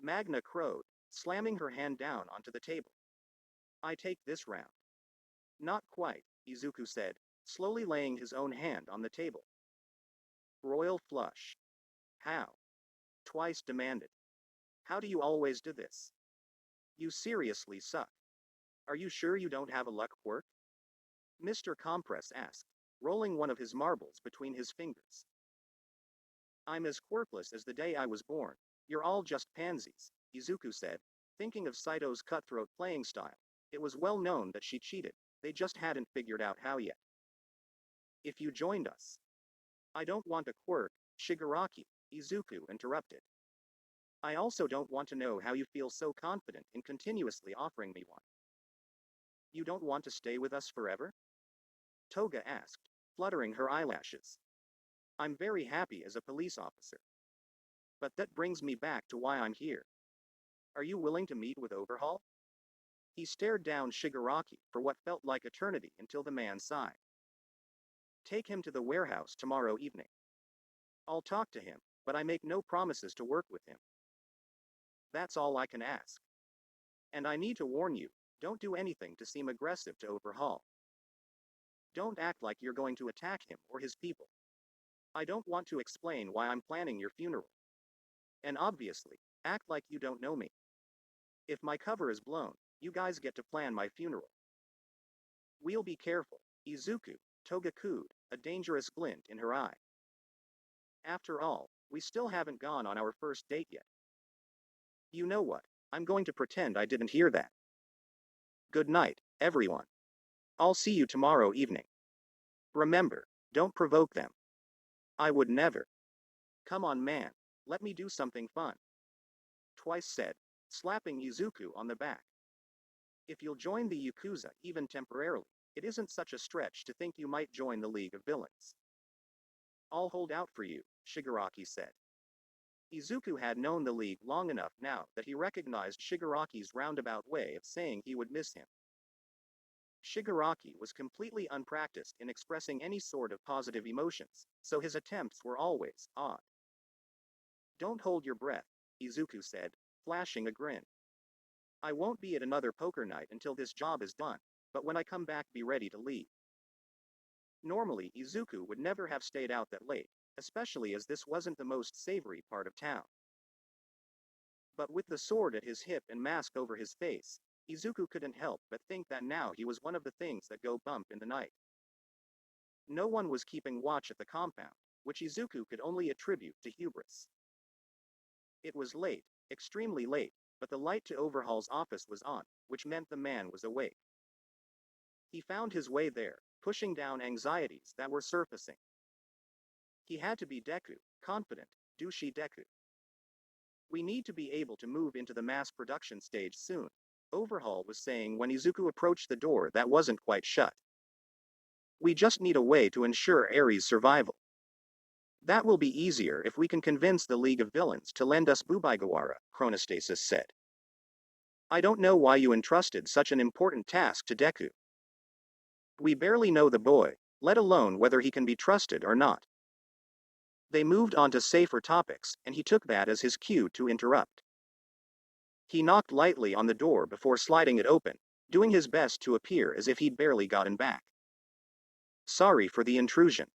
Magna crowed, slamming her hand down onto the table. I take this round. Not quite, Izuku said, slowly laying his own hand on the table. Royal flush. How? Twice demanded. How do you always do this? You seriously suck. Are you sure you don't have a luck quirk? Mr. Compress asked, rolling one of his marbles between his fingers. I'm as quirkless as the day I was born. You're all just pansies, Izuku said, thinking of Saito's cutthroat playing style. It was well known that she cheated, they just hadn't figured out how yet. If you joined us. I don't want a quirk, Shigaraki, Izuku interrupted. I also don't want to know how you feel so confident in continuously offering me one. You don't want to stay with us forever? Toga asked, fluttering her eyelashes. I'm very happy as a police officer. But that brings me back to why I'm here. Are you willing to meet with Overhaul? He stared down Shigaraki for what felt like eternity until the man sighed. Take him to the warehouse tomorrow evening. I'll talk to him, but I make no promises to work with him. That's all I can ask. And I need to warn you, don't do anything to seem aggressive to Overhaul. Don't act like you're going to attack him or his people. I don't want to explain why I'm planning your funeral. And obviously, act like you don't know me. If my cover is blown, you guys get to plan my funeral. We'll be careful, Izuku, Toga cooed, a dangerous glint in her eye. After all, we still haven't gone on our first date yet. You know what, I'm going to pretend I didn't hear that. Good night, everyone. I'll see you tomorrow evening. Remember, don't provoke them. I would never. Come on man, let me do something fun. Twice said, slapping Izuku on the back. If you'll join the Yakuza even temporarily, it isn't such a stretch to think you might join the League of Villains. I'll hold out for you, Shigaraki said. Izuku had known the League long enough now that he recognized Shigaraki's roundabout way of saying he would miss him. Shigaraki was completely unpracticed in expressing any sort of positive emotions, so his attempts were always odd. Don't hold your breath, Izuku said, flashing a grin. I won't be at another poker night until this job is done, but when I come back be ready to leave. Normally Izuku would never have stayed out that late, especially as this wasn't the most savory part of town. But with the sword at his hip and mask over his face, Izuku couldn't help but think that now he was one of the things that go bump in the night. No one was keeping watch at the compound, which Izuku could only attribute to hubris. It was late, extremely late, but the light to Overhaul's office was on, which meant the man was awake. He found his way there, pushing down anxieties that were surfacing. He had to be Deku, confident, douchey Deku. We need to be able to move into the mass production stage soon, Overhaul was saying when Izuku approached the door that wasn't quite shut. We just need a way to ensure Ares' survival. That will be easier if we can convince the League of Villains to lend us Bubaigawara, Chronostasis said. I don't know why you entrusted such an important task to Deku. We barely know the boy, let alone whether he can be trusted or not. They moved on to safer topics, and he took that as his cue to interrupt. He knocked lightly on the door before sliding it open, doing his best to appear as if he'd barely gotten back. Sorry for the intrusion.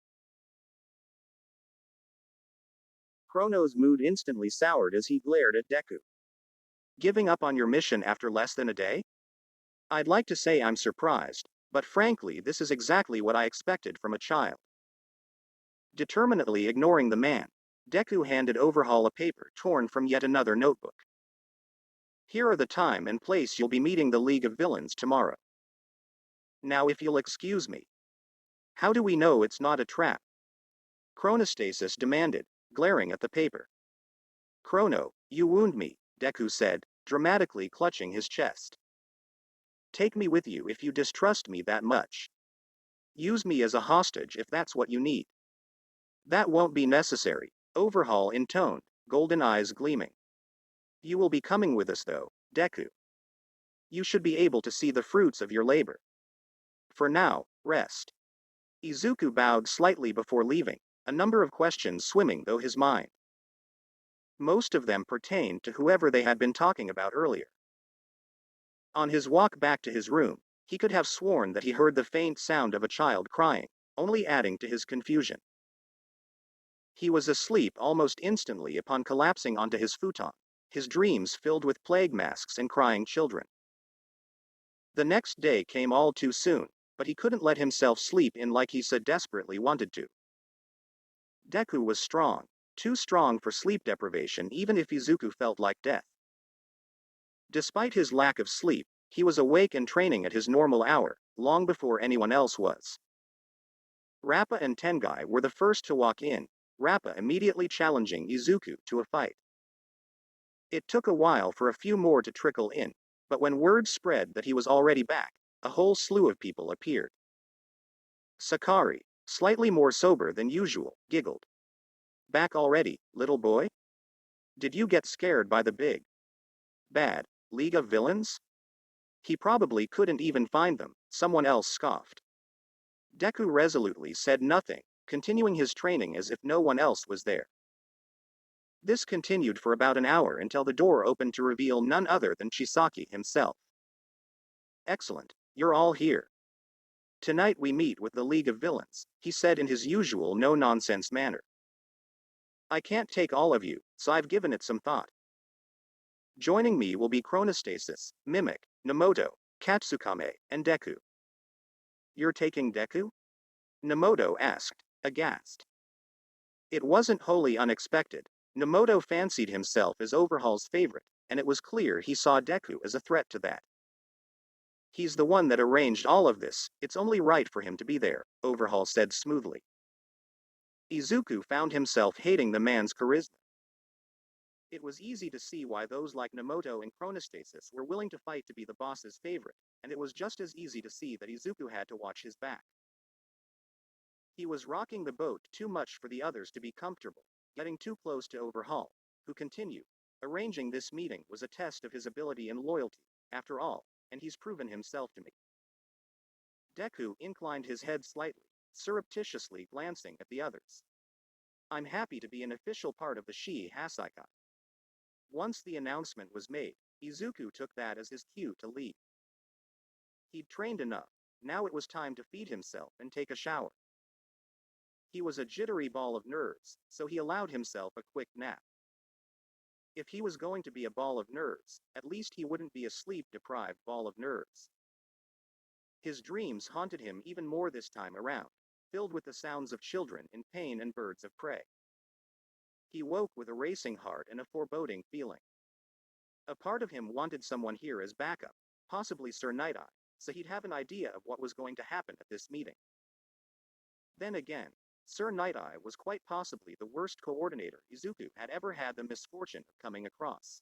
Chrono's mood instantly soured as he glared at Deku. Giving up on your mission after less than a day? I'd like to say I'm surprised, but frankly this is exactly what I expected from a child. Determinedly ignoring the man, Deku handed Overhaul a paper torn from yet another notebook. Here are the time and place you'll be meeting the League of Villains tomorrow. Now if you'll excuse me. How do we know it's not a trap? Chronostasis demanded, glaring at the paper. Chrono, you wound me, Deku said, dramatically clutching his chest. Take me with you if you distrust me that much. Use me as a hostage if that's what you need. That won't be necessary, Overhaul intoned, golden eyes gleaming. You will be coming with us though, Deku. You should be able to see the fruits of your labor. For now, rest. Izuku bowed slightly before leaving, a number of questions swimming through his mind. Most of them pertained to whoever they had been talking about earlier. On his walk back to his room, he could have sworn that he heard the faint sound of a child crying, only adding to his confusion. He was asleep almost instantly upon collapsing onto his futon, his dreams filled with plague masks and crying children. The next day came all too soon, but he couldn't let himself sleep in like he so desperately wanted to. Deku was strong, too strong for sleep deprivation even if Izuku felt like death. Despite his lack of sleep, he was awake and training at his normal hour, long before anyone else was. Rappa and Tengai were the first to walk in, Rappa immediately challenging Izuku to a fight. It took a while for a few more to trickle in, but when word spread that he was already back, a whole slew of people appeared. Sakari, slightly more sober than usual, giggled. Back already, little boy? Did you get scared by the big, bad League of Villains? He probably couldn't even find them, someone else scoffed. Deku resolutely said nothing, continuing his training as if no one else was there. This continued for about an hour until the door opened to reveal none other than Chisaki himself. Excellent, you're all here. Tonight we meet with the League of Villains, he said in his usual no-nonsense manner. I can't take all of you, so I've given it some thought. Joining me will be Chronostasis, Mimic, Nemoto, Katsukame, and Deku. You're taking Deku? Nemoto asked, aghast. It wasn't wholly unexpected. Nemoto fancied himself as Overhaul's favorite, and it was clear he saw Deku as a threat to that. He's the one that arranged all of this, it's only right for him to be there, Overhaul said smoothly. Izuku found himself hating the man's charisma. It was easy to see why those like Nemoto and Chronostasis were willing to fight to be the boss's favorite, and it was just as easy to see that Izuku had to watch his back. He was rocking the boat too much for the others to be comfortable, getting too close to Overhaul, who continued. Arranging this meeting was a test of his ability and loyalty, after all, and he's proven himself to me. Deku inclined his head slightly, surreptitiously glancing at the others. I'm happy to be an official part of the Hijinks. Once the announcement was made, Izuku took that as his cue to leave. He'd trained enough, now it was time to feed himself and take a shower. He was a jittery ball of nerves, so he allowed himself a quick nap. If he was going to be a ball of nerves, at least he wouldn't be a sleep-deprived ball of nerves. His dreams haunted him even more this time around, filled with the sounds of children in pain and birds of prey. He woke with a racing heart and a foreboding feeling. A part of him wanted someone here as backup, possibly Sir Night-Eye, so he'd have an idea of what was going to happen at this meeting. Then again, Sir Night-Eye was quite possibly the worst coordinator Izuku had ever had the misfortune of coming across.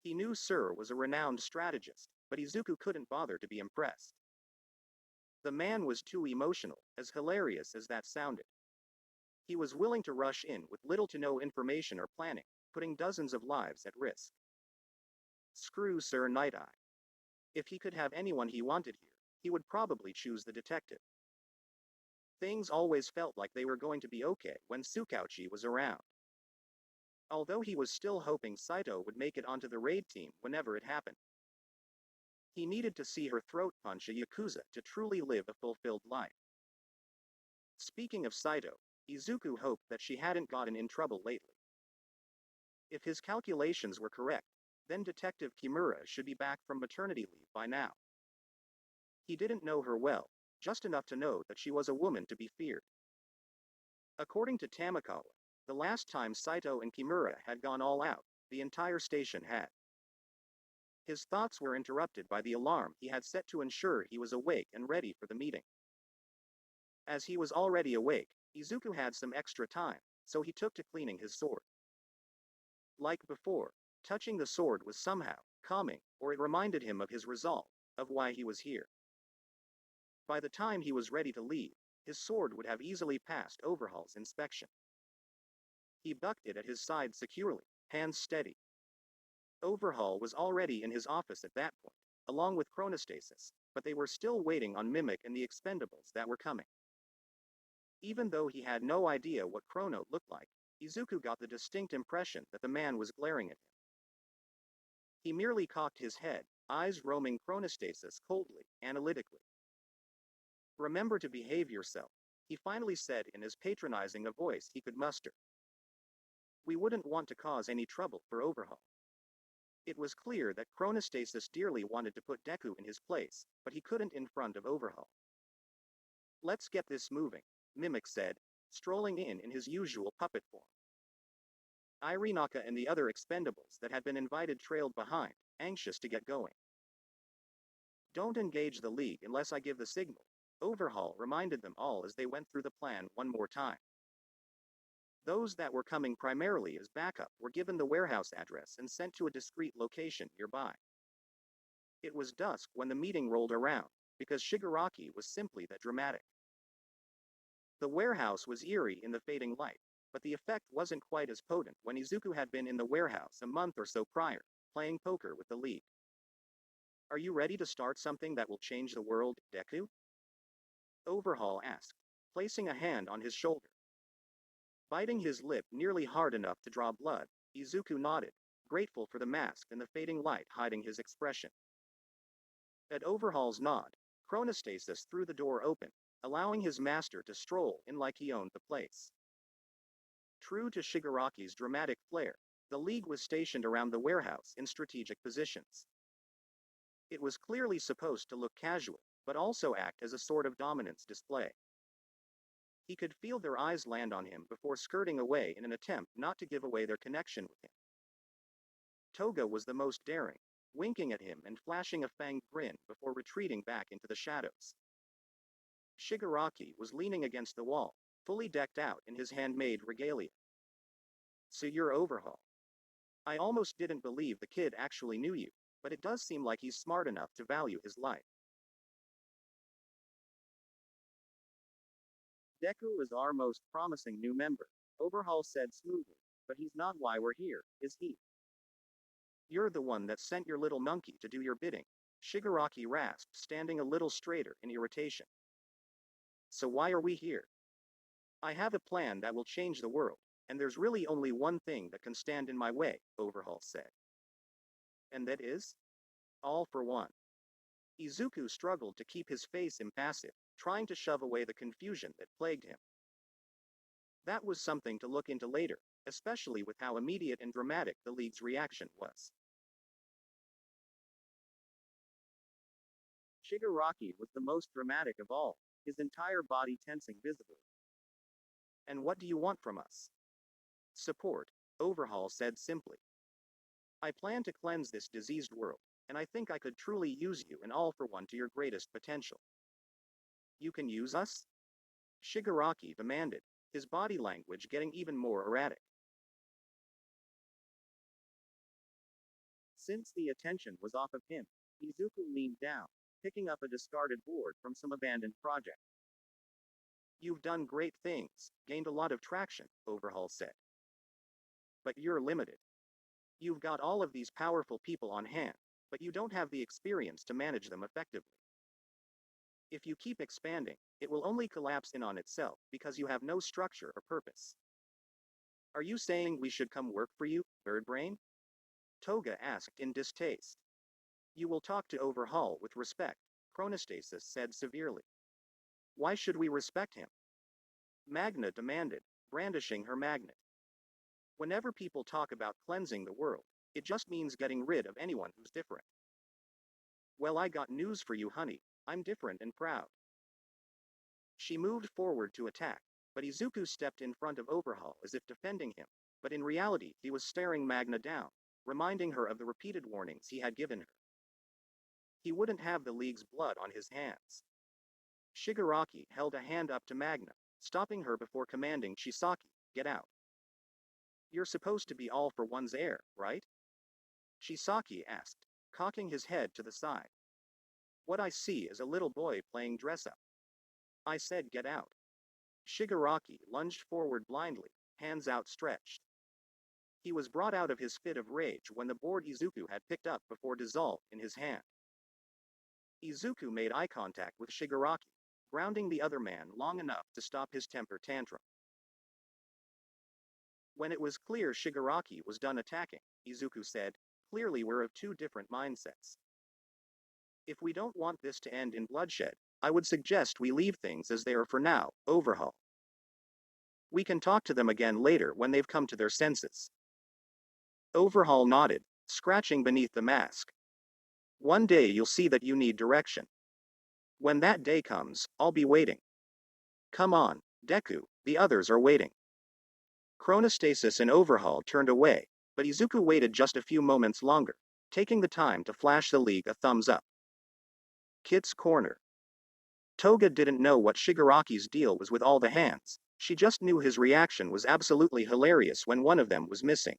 He knew Sir was a renowned strategist, but Izuku couldn't bother to be impressed. The man was too emotional, as hilarious as that sounded. He was willing to rush in with little to no information or planning, putting dozens of lives at risk. Screw Sir Night-Eye. If he could have anyone he wanted here, he would probably choose the detective. Things always felt like they were going to be okay when Tsukauchi was around. Although he was still hoping Saito would make it onto the raid team whenever it happened. He needed to see her throat punch a Yakuza to truly live a fulfilled life. Speaking of Saito, Izuku hoped that she hadn't gotten in trouble lately. If his calculations were correct, then Detective Kimura should be back from maternity leave by now. He didn't know her well, just enough to know that she was a woman to be feared. According to Tamakawa, the last time Saito and Kimura had gone all out, the entire station had. His thoughts were interrupted by the alarm he had set to ensure he was awake and ready for the meeting. As he was already awake, Izuku had some extra time, so he took to cleaning his sword. Like before, touching the sword was somehow calming, or it reminded him of his resolve, of why he was here. By the time he was ready to leave, his sword would have easily passed Overhaul's inspection. He bucked it at his side securely, hands steady. Overhaul was already in his office at that point, along with Chronostasis, but they were still waiting on Mimic and the Expendables that were coming. Even though he had no idea what Chrono looked like, Izuku got the distinct impression that the man was glaring at him. He merely cocked his head, eyes roaming chronostasis coldly, analytically. "Remember to behave yourself," he finally said in as patronizing a voice he could muster. "We wouldn't want to cause any trouble for Overhaul." It was clear that chronostasis dearly wanted to put Deku in his place, but he couldn't in front of Overhaul. "Let's get this moving," Mimic said, strolling in his usual puppet form. Irinaka and the other expendables that had been invited trailed behind, anxious to get going. "Don't engage the League unless I give the signal," Overhaul reminded them all as they went through the plan one more time. Those that were coming primarily as backup were given the warehouse address and sent to a discreet location nearby. It was dusk when the meeting rolled around, because Shigaraki was simply that dramatic. The warehouse was eerie in the fading light, but the effect wasn't quite as potent when Izuku had been in the warehouse a month or so prior, playing poker with the League. "Are you ready to start something that will change the world, Deku?" Overhaul asked, placing a hand on his shoulder. Biting his lip nearly hard enough to draw blood, Izuku nodded, grateful for the mask and the fading light hiding his expression. At Overhaul's nod, chronostasis threw the door open, allowing his master to stroll in like he owned the place. True to Shigaraki's dramatic flair, the League was stationed around the warehouse in strategic positions. It was clearly supposed to look casual, but also act as a sort of dominance display. He could feel their eyes land on him before skirting away in an attempt not to give away their connection with him. Toga was the most daring, winking at him and flashing a fanged grin before retreating back into the shadows. Shigaraki was leaning against the wall, fully decked out in his handmade regalia. "So you're Overhaul. I almost didn't believe the kid actually knew you, but it does seem like he's smart enough to value his life." "Deku is our most promising new member," Overhaul said smoothly, "but he's not why we're here, is he?" "You're the one that sent your little monkey to do your bidding," Shigaraki rasped, standing a little straighter in irritation. "So why are we here?" "I have a plan that will change the world, and there's really only one thing that can stand in my way," Overhaul said. "And that is?" "All for one." Izuku struggled to keep his face impassive, trying to shove away the confusion that plagued him. That was something to look into later, especially with how immediate and dramatic the League's reaction was. Shigaraki was the most dramatic of all, his entire body tensing visibly. "And what do you want from us?" "Support," Overhaul said simply. "I plan to cleanse this diseased world, and I think I could truly use you and all for one to your greatest potential." "You can use us?" Shigaraki demanded, his body language getting even more erratic. Since the attention was off of him, Izuku leaned down, picking up a discarded board from some abandoned project. "You've done great things, gained a lot of traction," Overhaul said. "But you're limited. You've got all of these powerful people on hand, but you don't have the experience to manage them effectively. If you keep expanding, it will only collapse in on itself because you have no structure or purpose." "Are you saying we should come work for you, Birdbrain?" Toga asked in distaste. "You will talk to Overhaul with respect," Chronostasis said severely. "Why should we respect him?" Magna demanded, brandishing her magnet. "Whenever people talk about cleansing the world, it just means getting rid of anyone who's different." "Well, I got news for you, honey. I'm different and proud." She moved forward to attack, but Izuku stepped in front of Overhaul as if defending him, but in reality he was staring Magna down, reminding her of the repeated warnings he had given her. He wouldn't have the League's blood on his hands. Shigaraki held a hand up to Magna, stopping her before commanding Chisaki, "Get out." "You're supposed to be all for one's heir, right?" Chisaki asked, cocking his head to the side. "What I see is a little boy playing dress-up." "I said get out." Shigaraki lunged forward blindly, hands outstretched. He was brought out of his fit of rage when the board Izuku had picked up before dissolved in his hand. Izuku made eye contact with Shigaraki, grounding the other man long enough to stop his temper tantrum. When it was clear Shigaraki was done attacking, Izuku said, "Clearly we're of two different mindsets. If we don't want this to end in bloodshed, I would suggest we leave things as they are for now, Overhaul. We can talk to them again later when they've come to their senses." Overhaul nodded, scratching beneath the mask. "One day you'll see that you need direction. When that day comes, I'll be waiting. Come on, Deku, the others are waiting." Chronostasis and Overhaul turned away, but Izuku waited just a few moments longer, taking the time to flash the League a thumbs up. Kit's corner. Toga didn't know what Shigaraki's deal was with all the hands, she just knew his reaction was absolutely hilarious when one of them was missing.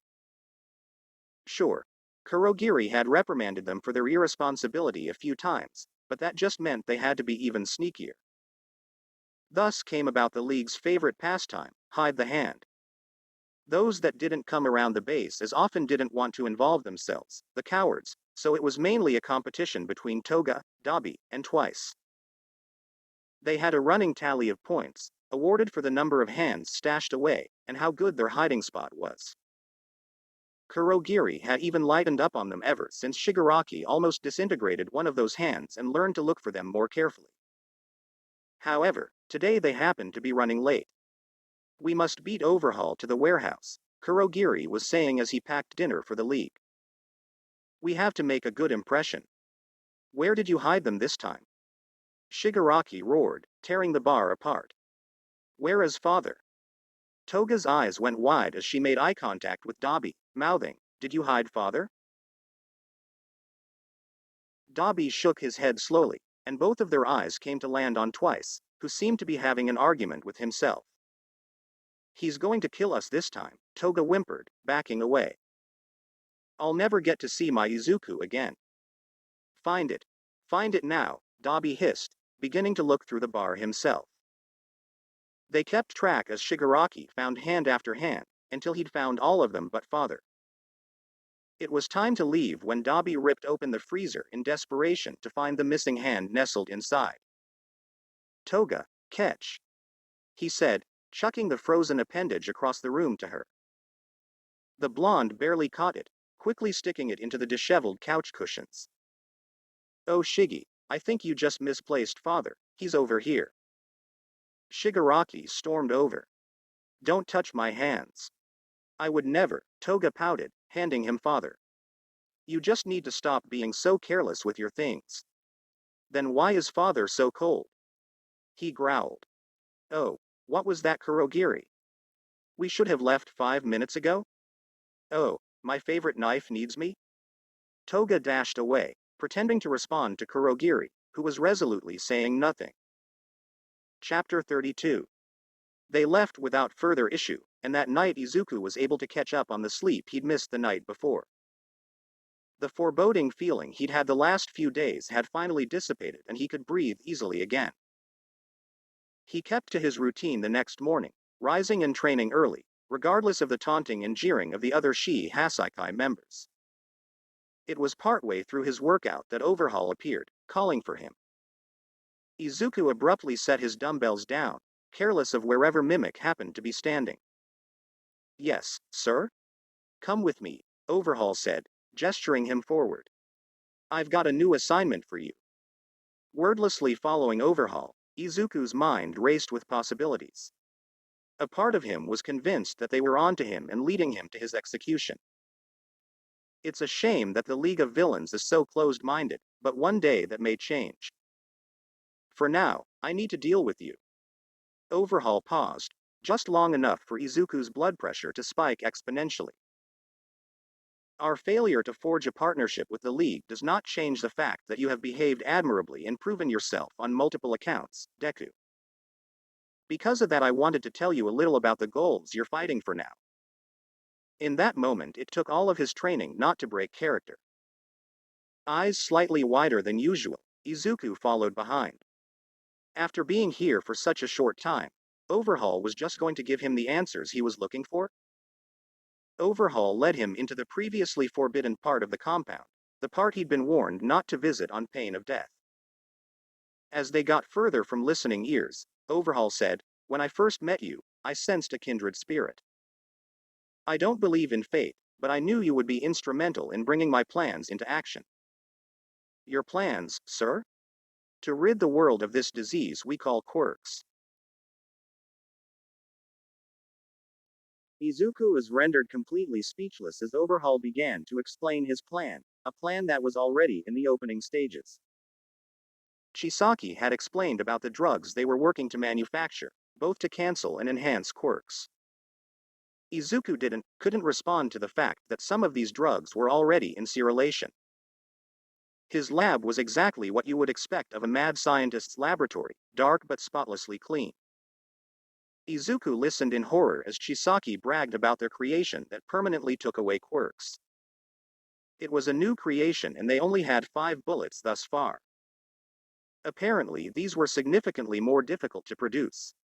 Sure, Kurogiri had reprimanded them for their irresponsibility a few times, but that just meant they had to be even sneakier. Thus came about the League's favorite pastime, hide the hand. Those that didn't come around the base as often didn't want to involve themselves, the cowards, so it was mainly a competition between Toga, Dabi, and Twice. They had a running tally of points, awarded for the number of hands stashed away, and how good their hiding spot was. Kurogiri had even lightened up on them ever since Shigaraki almost disintegrated one of those hands and learned to look for them more carefully. However, today they happened to be running late. "We must beat Overhaul to the warehouse," Kurogiri was saying as he packed dinner for the League. "We have to make a good impression." "Where did you hide them this time?" Shigaraki roared, tearing the bar apart. "Where is father?" Toga's eyes went wide as she made eye contact with Dabi, mouthing, "Did you hide father?" Dabi shook his head slowly, and both of their eyes came to land on Twice, who seemed to be having an argument with himself. "He's going to kill us this time," Toga whimpered, backing away. "I'll never get to see my Izuku again." "Find it. Find it now," Dabi hissed, beginning to look through the bar himself. They kept track as Shigaraki found hand after hand, until he'd found all of them but father. It was time to leave when Dabi ripped open the freezer in desperation to find the missing hand nestled inside. "Toga, catch," he said, chucking the frozen appendage across the room to her. The blonde barely caught it, quickly sticking it into the disheveled couch cushions. "Oh Shiggy, I think you just misplaced father, he's over here." Shigaraki stormed over. "Don't touch my hands." "I would never," Toga pouted, handing him father. "You just need to stop being so careless with your things." "Then why is father so cold?" He growled. "Oh, what was that, Kurogiri? We should have left 5 minutes ago?" "Oh, my favorite knife needs me?" Toga dashed away, pretending to respond to Kurogiri, who was resolutely saying nothing. Chapter 32. They left without further issue, and that night Izuku was able to catch up on the sleep he'd missed the night before. The foreboding feeling he'd had the last few days had finally dissipated and he could breathe easily again. He kept to his routine the next morning, rising and training early, regardless of the taunting and jeering of the other Hasakai members. It was partway through his workout that Overhaul appeared, calling for him. Izuku abruptly set his dumbbells down, careless of wherever Mimic happened to be standing. "Yes, sir?" "Come with me," Overhaul said, gesturing him forward. "I've got a new assignment for you." Wordlessly following Overhaul, Izuku's mind raced with possibilities. A part of him was convinced that they were onto him and leading him to his execution. It's a shame that the League of Villains is so closed-minded, but one day that may change. For now, I need to deal with you. Overhaul paused, just long enough for Izuku's blood pressure to spike exponentially. Our failure to forge a partnership with the League does not change the fact that you have behaved admirably and proven yourself on multiple accounts, Deku. Because of that, I wanted to tell you a little about the goals you're fighting for now. In that moment, it took all of his training not to break character. Eyes slightly wider than usual, Izuku followed behind. After being here for such a short time, Overhaul was just going to give him the answers he was looking for? Overhaul led him into the previously forbidden part of the compound, the part he'd been warned not to visit on pain of death. As they got further from listening ears, Overhaul said, "When I first met you, I sensed a kindred spirit. I don't believe in fate, but I knew you would be instrumental in bringing my plans into action. Your plans, sir? To rid the world of this disease we call quirks. Izuku was rendered completely speechless as Overhaul began to explain his plan, a plan that was already in the opening stages. Chisaki had explained about the drugs they were working to manufacture, both to cancel and enhance quirks. Izuku couldn't respond to the fact that some of these drugs were already in serialization. His lab was exactly what you would expect of a mad scientist's laboratory, dark but spotlessly clean. Izuku listened in horror as Chisaki bragged about their creation that permanently took away quirks. It was a new creation and they only had 5 bullets thus far. Apparently, these were significantly more difficult to produce.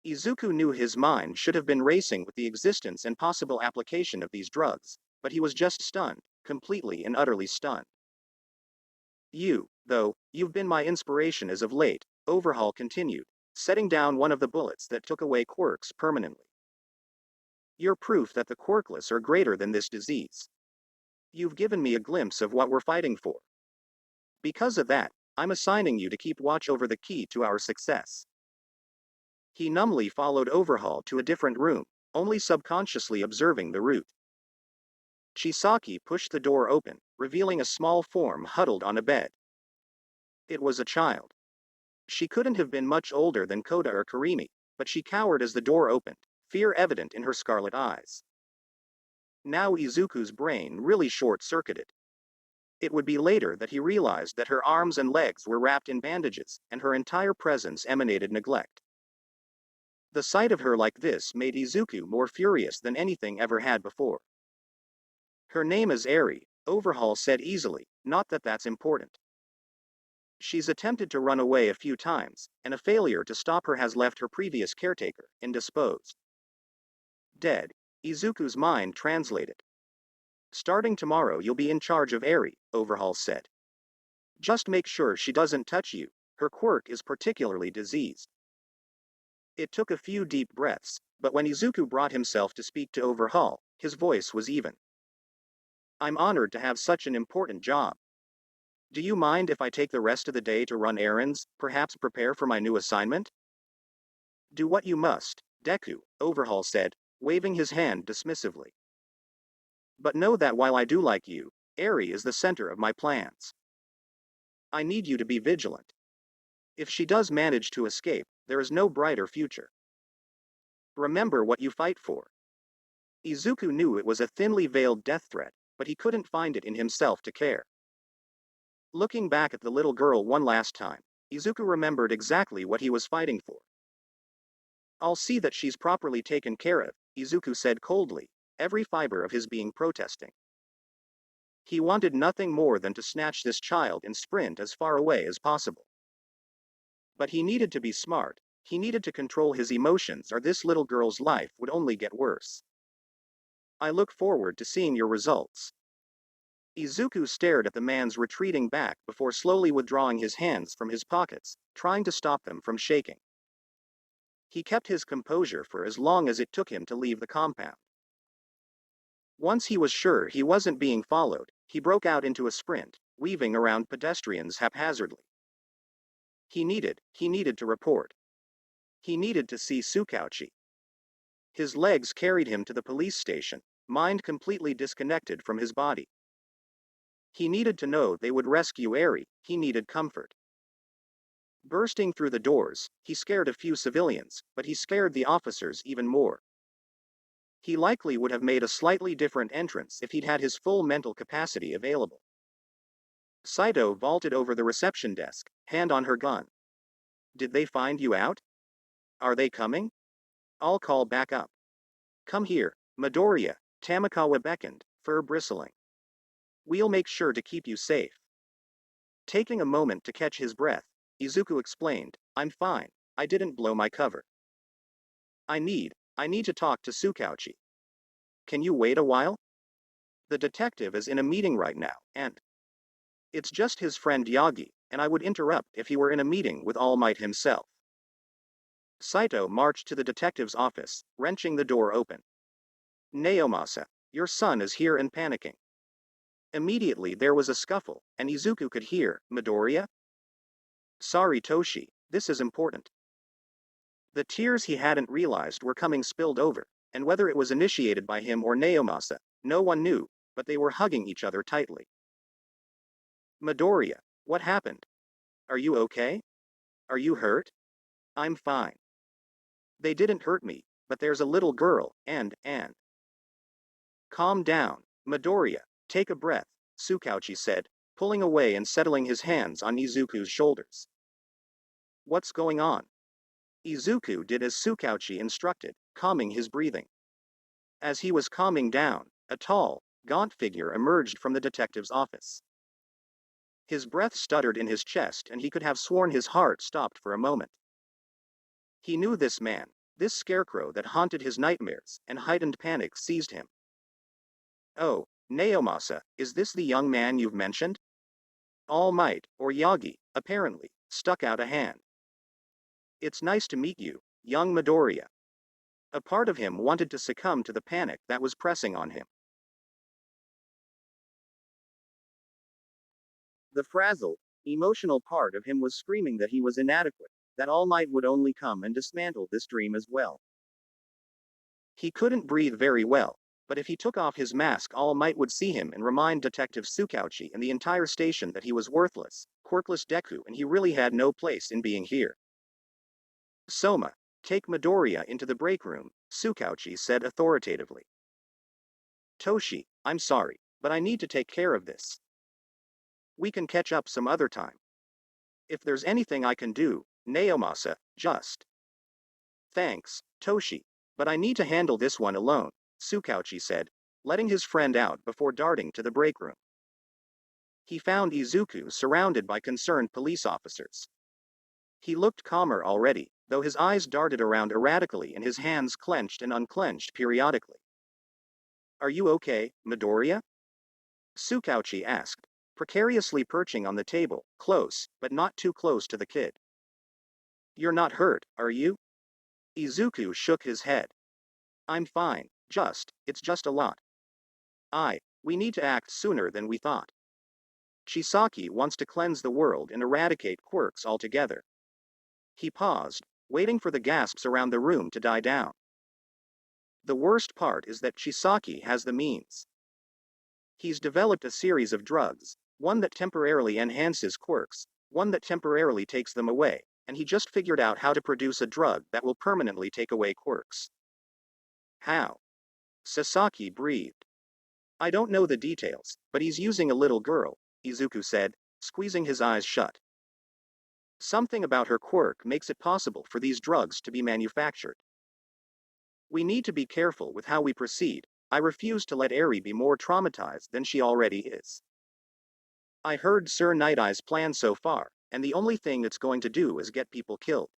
Izuku knew his mind should have been racing with the existence and possible application of these drugs, but he was just stunned, completely and utterly stunned. You've been my inspiration as of late, Overhaul continued, setting down one of the bullets that took away quirks permanently. You're proof that the quirkless are greater than this disease. You've given me a glimpse of what we're fighting for. Because of that, I'm assigning you to keep watch over the key to our success. He numbly followed Overhaul to a different room, only subconsciously observing the route. Chisaki pushed the door open, revealing a small form huddled on a bed. It was a child. She couldn't have been much older than Koda or Karimi, but she cowered as the door opened, fear evident in her scarlet eyes. Now Izuku's brain really short-circuited. It would be later that he realized that her arms and legs were wrapped in bandages, and her entire presence emanated neglect. The sight of her like this made Izuku more furious than anything ever had before. Her name is Eri, Overhaul said easily, not that that's important. She's attempted to run away a few times, and a failure to stop her has left her previous caretaker indisposed. Dead, Izuku's mind translated. Starting tomorrow you'll be in charge of Eri, Overhaul said. Just make sure she doesn't touch you, her quirk is particularly diseased. It took a few deep breaths, but when Izuku brought himself to speak to Overhaul, his voice was even. I'm honored to have such an important job. Do you mind if I take the rest of the day to run errands, perhaps prepare for my new assignment? Do what you must, Deku, Overhaul said, waving his hand dismissively. But know that while I do like you, Eri is the center of my plans. I need you to be vigilant. If she does manage to escape, there is no brighter future. Remember what you fight for. Izuku knew it was a thinly veiled death threat, but he couldn't find it in himself to care. Looking back at the little girl one last time, Izuku remembered exactly what he was fighting for. I'll see that she's properly taken care of, Izuku said coldly, every fiber of his being protesting. He wanted nothing more than to snatch this child and sprint as far away as possible. But he needed to be smart, he needed to control his emotions or this little girl's life would only get worse. I look forward to seeing your results. Izuku stared at the man's retreating back before slowly withdrawing his hands from his pockets, trying to stop them from shaking. He kept his composure for as long as it took him to leave the compound. Once he was sure he wasn't being followed, he broke out into a sprint, weaving around pedestrians haphazardly. He needed to report. He needed to see Tsukauchi. His legs carried him to the police station, mind completely disconnected from his body. He needed to know they would rescue Eri, he needed comfort. Bursting through the doors, he scared a few civilians, but he scared the officers even more. He likely would have made a slightly different entrance if he'd had his full mental capacity available. Saito vaulted over the reception desk, hand on her gun. Did they find you out? Are they coming? I'll call back up. Come here, Midoriya, Tamakawa beckoned, fur bristling. We'll make sure to keep you safe. Taking a moment to catch his breath, Izuku explained, I'm fine, I didn't blow my cover. I need to talk to Tsukauchi. Can you wait a while? The detective is in a meeting right now, and it's just his friend Yagi, and I would interrupt if he were in a meeting with All Might himself. Saito marched to the detective's office, wrenching the door open. Naomasa, your son is here and panicking. Immediately there was a scuffle, and Izuku could hear, Midoriya? Sorry Toshi, this is important. The tears he hadn't realized were coming spilled over, and whether it was initiated by him or Naomasa, no one knew, but they were hugging each other tightly. Midoriya, what happened? Are you okay? Are you hurt? I'm fine. They didn't hurt me, but there's a little girl, and. Calm down, Midoriya, take a breath, Tsukauchi said, pulling away and settling his hands on Izuku's shoulders. What's going on? Izuku did as Tsukauchi instructed, calming his breathing. As he was calming down, a tall, gaunt figure emerged from the detective's office. His breath stuttered in his chest and he could have sworn his heart stopped for a moment. He knew this man, this scarecrow that haunted his nightmares, and heightened panic seized him. Oh, Naomasa, is this the young man you've mentioned? All Might, or Yagi, apparently, stuck out a hand. It's nice to meet you, young Midoriya. A part of him wanted to succumb to the panic that was pressing on him. The frazzled, emotional part of him was screaming that he was inadequate, that All Might would only come and dismantle this dream as well. He couldn't breathe very well, but if he took off his mask All Might would see him and remind Detective Tsukauchi and the entire station that he was worthless, quirkless Deku and he really had no place in being here. Soma, take Midoriya into the break room, Tsukauchi said authoritatively. Toshi, I'm sorry, but I need to take care of this. We can catch up some other time. If there's anything I can do, Naomasa, just. Thanks, Toshi, but I need to handle this one alone, Tsukauchi said, letting his friend out before darting to the break room. He found Izuku surrounded by concerned police officers. He looked calmer already, though his eyes darted around erratically and his hands clenched and unclenched periodically. Are you okay, Midoriya? Tsukauchi asked, precariously perching on the table, close, but not too close to the kid. You're not hurt, are you? Izuku shook his head. I'm fine, it's just a lot. We need to act sooner than we thought. Sasaki wants to cleanse the world and eradicate quirks altogether. He paused, waiting for the gasps around the room to die down. The worst part is that Sasaki has the means. He's developed a series of drugs, one that temporarily enhances quirks, one that temporarily takes them away, and he just figured out how to produce a drug that will permanently take away quirks. How? Sasaki breathed. I don't know the details, but he's using a little girl, Izuku said, squeezing his eyes shut. Something about her quirk makes it possible for these drugs to be manufactured. We need to be careful with how we proceed. I refuse to let Eri be more traumatized than she already is. I heard Sir Night Eye's plan so far, and the only thing it's going to do is get people killed.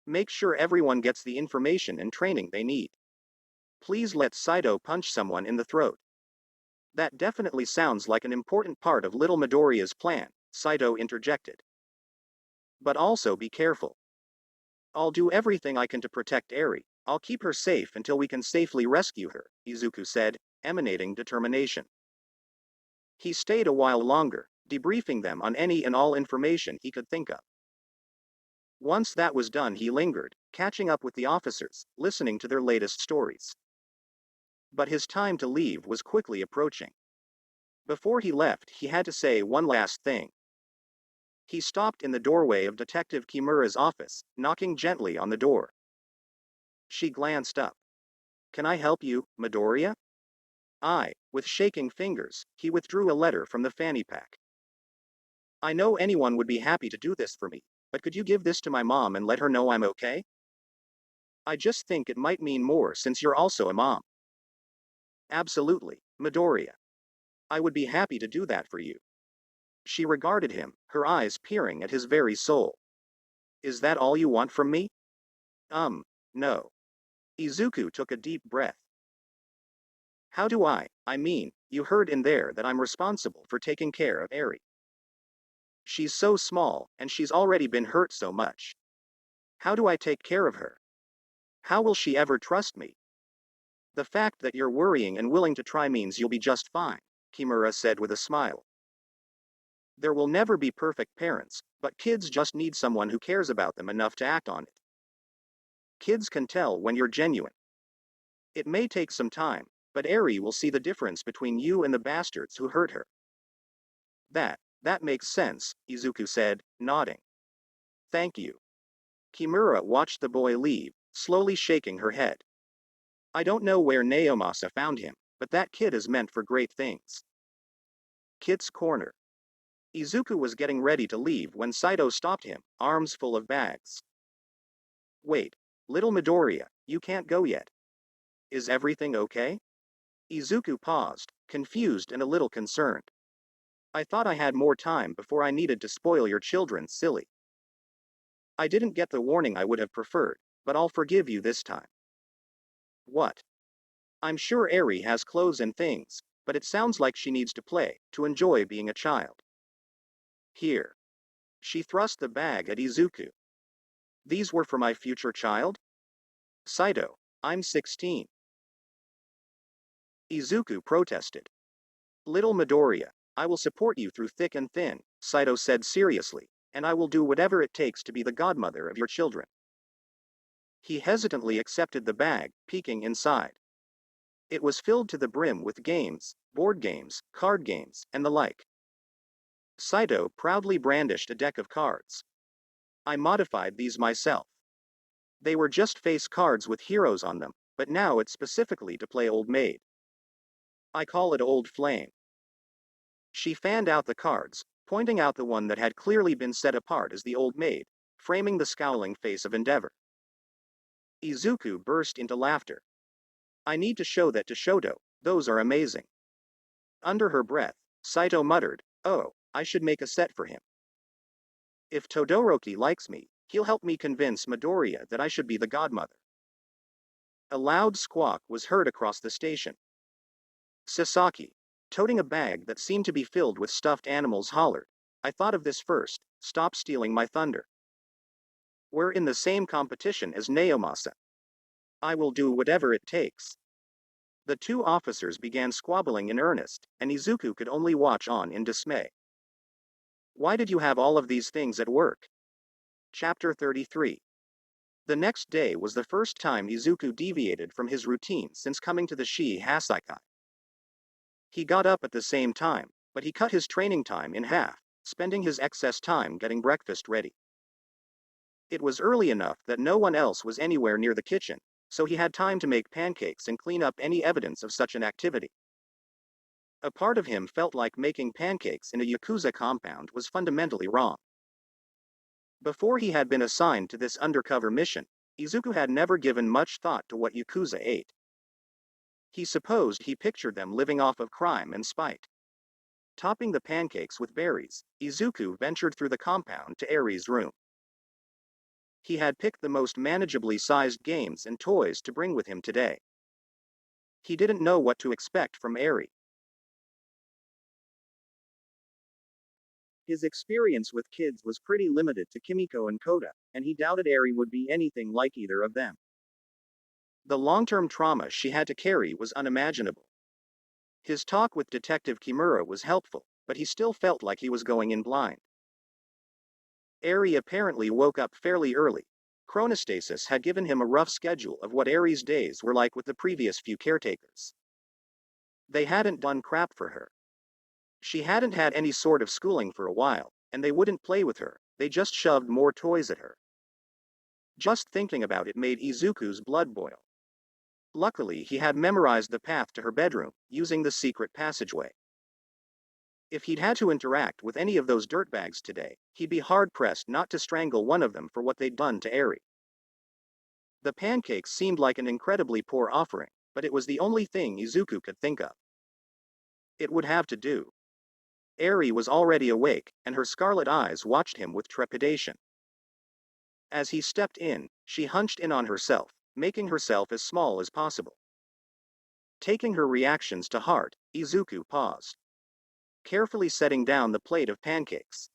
Make sure everyone gets the information and training they need. Please let Saito punch someone in the throat. That definitely sounds like an important part of little Midoriya's plan, Saito interjected. But also be careful. I'll do everything I can to protect Eri. I'll keep her safe until we can safely rescue her, Izuku said, emanating determination. He stayed a while longer, debriefing them on any and all information he could think of. Once that was done he lingered, catching up with the officers, listening to their latest stories. But his time to leave was quickly approaching. Before he left he had to say one last thing. He stopped in the doorway of Detective Kimura's office, knocking gently on the door. She glanced up. Can I help you, Midoriya? With shaking fingers, he withdrew a letter from the fanny pack. I know anyone would be happy to do this for me, but could you give this to my mom and let her know I'm okay? I just think it might mean more since you're also a mom. Absolutely, Midoriya. I would be happy to do that for you. She regarded him, her eyes peering at his very soul. Is that all you want from me? No. Izuku took a deep breath. How do I mean, you heard in there that I'm responsible for taking care of Eri. She's so small, and she's already been hurt so much. How do I take care of her? How will she ever trust me? The fact that you're worrying and willing to try means you'll be just fine, Kimura said with a smile. There will never be perfect parents, but kids just need someone who cares about them enough to act on it. Kids can tell when you're genuine. It may take some time, but Eri will see the difference between you and the bastards who hurt her. That makes sense, Izuku said, nodding. Thank you. Kimura watched the boy leave, slowly shaking her head. I don't know where Naomasa found him, but that kid is meant for great things. Kit's corner. Izuku was getting ready to leave when Saito stopped him, arms full of bags. Wait, little Midoriya, you can't go yet. Is everything okay? Izuku paused, confused and a little concerned. I thought I had more time before I needed to spoil your children, silly. I didn't get the warning I would have preferred, but I'll forgive you this time. What? I'm sure Eri has clothes and things, but it sounds like she needs to play, to enjoy being a child. Here. She thrust the bag at Izuku. These were for my future child? Saito, I'm 16. Izuku protested. Little Midoriya, I will support you through thick and thin, Saito said seriously, and I will do whatever it takes to be the godmother of your children. He hesitantly accepted the bag, peeking inside. It was filled to the brim with games, board games, card games, and the like. Saito proudly brandished a deck of cards. I modified these myself. They were just face cards with heroes on them, but now it's specifically to play Old Maid. I call it Old Flame. She fanned out the cards, pointing out the one that had clearly been set apart as the Old Maid, framing the scowling face of Endeavor. Izuku burst into laughter. I need to show that to Shoto, those are amazing. Under her breath, Saito muttered, oh, I should make a set for him. If Todoroki likes me, he'll help me convince Midoriya that I should be the godmother. A loud squawk was heard across the station. Sasaki, toting a bag that seemed to be filled with stuffed animals, hollered, I thought of this first, stop stealing my thunder. We're in the same competition as Naomasa. I will do whatever it takes. The two officers began squabbling in earnest, and Izuku could only watch on in dismay. Why did you have all of these things at work? Chapter 33. The next day was the first time Izuku deviated from his routine since coming to the Hijinks. He got up at the same time, but he cut his training time in half, spending his excess time getting breakfast ready. It was early enough that no one else was anywhere near the kitchen, so he had time to make pancakes and clean up any evidence of such an activity. A part of him felt like making pancakes in a Yakuza compound was fundamentally wrong. Before he had been assigned to this undercover mission, Izuku had never given much thought to what Yakuza ate. He supposed he pictured them living off of crime and spite. Topping the pancakes with berries, Izuku ventured through the compound to Eri's room. He had picked the most manageably sized games and toys to bring with him today. He didn't know what to expect from Eri. His experience with kids was pretty limited to Kimiko and Kota, and he doubted Eri would be anything like either of them. The long-term trauma she had to carry was unimaginable. His talk with Detective Kimura was helpful, but he still felt like he was going in blind. Eri apparently woke up fairly early. Chronostasis had given him a rough schedule of what Eri's days were like with the previous few caretakers. They hadn't done crap for her. She hadn't had any sort of schooling for a while, and they wouldn't play with her, they just shoved more toys at her. Just thinking about it made Izuku's blood boil. Luckily he had memorized the path to her bedroom, using the secret passageway. If he'd had to interact with any of those dirtbags today, he'd be hard-pressed not to strangle one of them for what they'd done to Eri. The pancakes seemed like an incredibly poor offering, but it was the only thing Izuku could think of. It would have to do. Eri was already awake, and her scarlet eyes watched him with trepidation. As he stepped in, she hunched in on herself, making herself as small as possible. Taking her reactions to heart, Izuku paused, carefully setting down the plate of pancakes.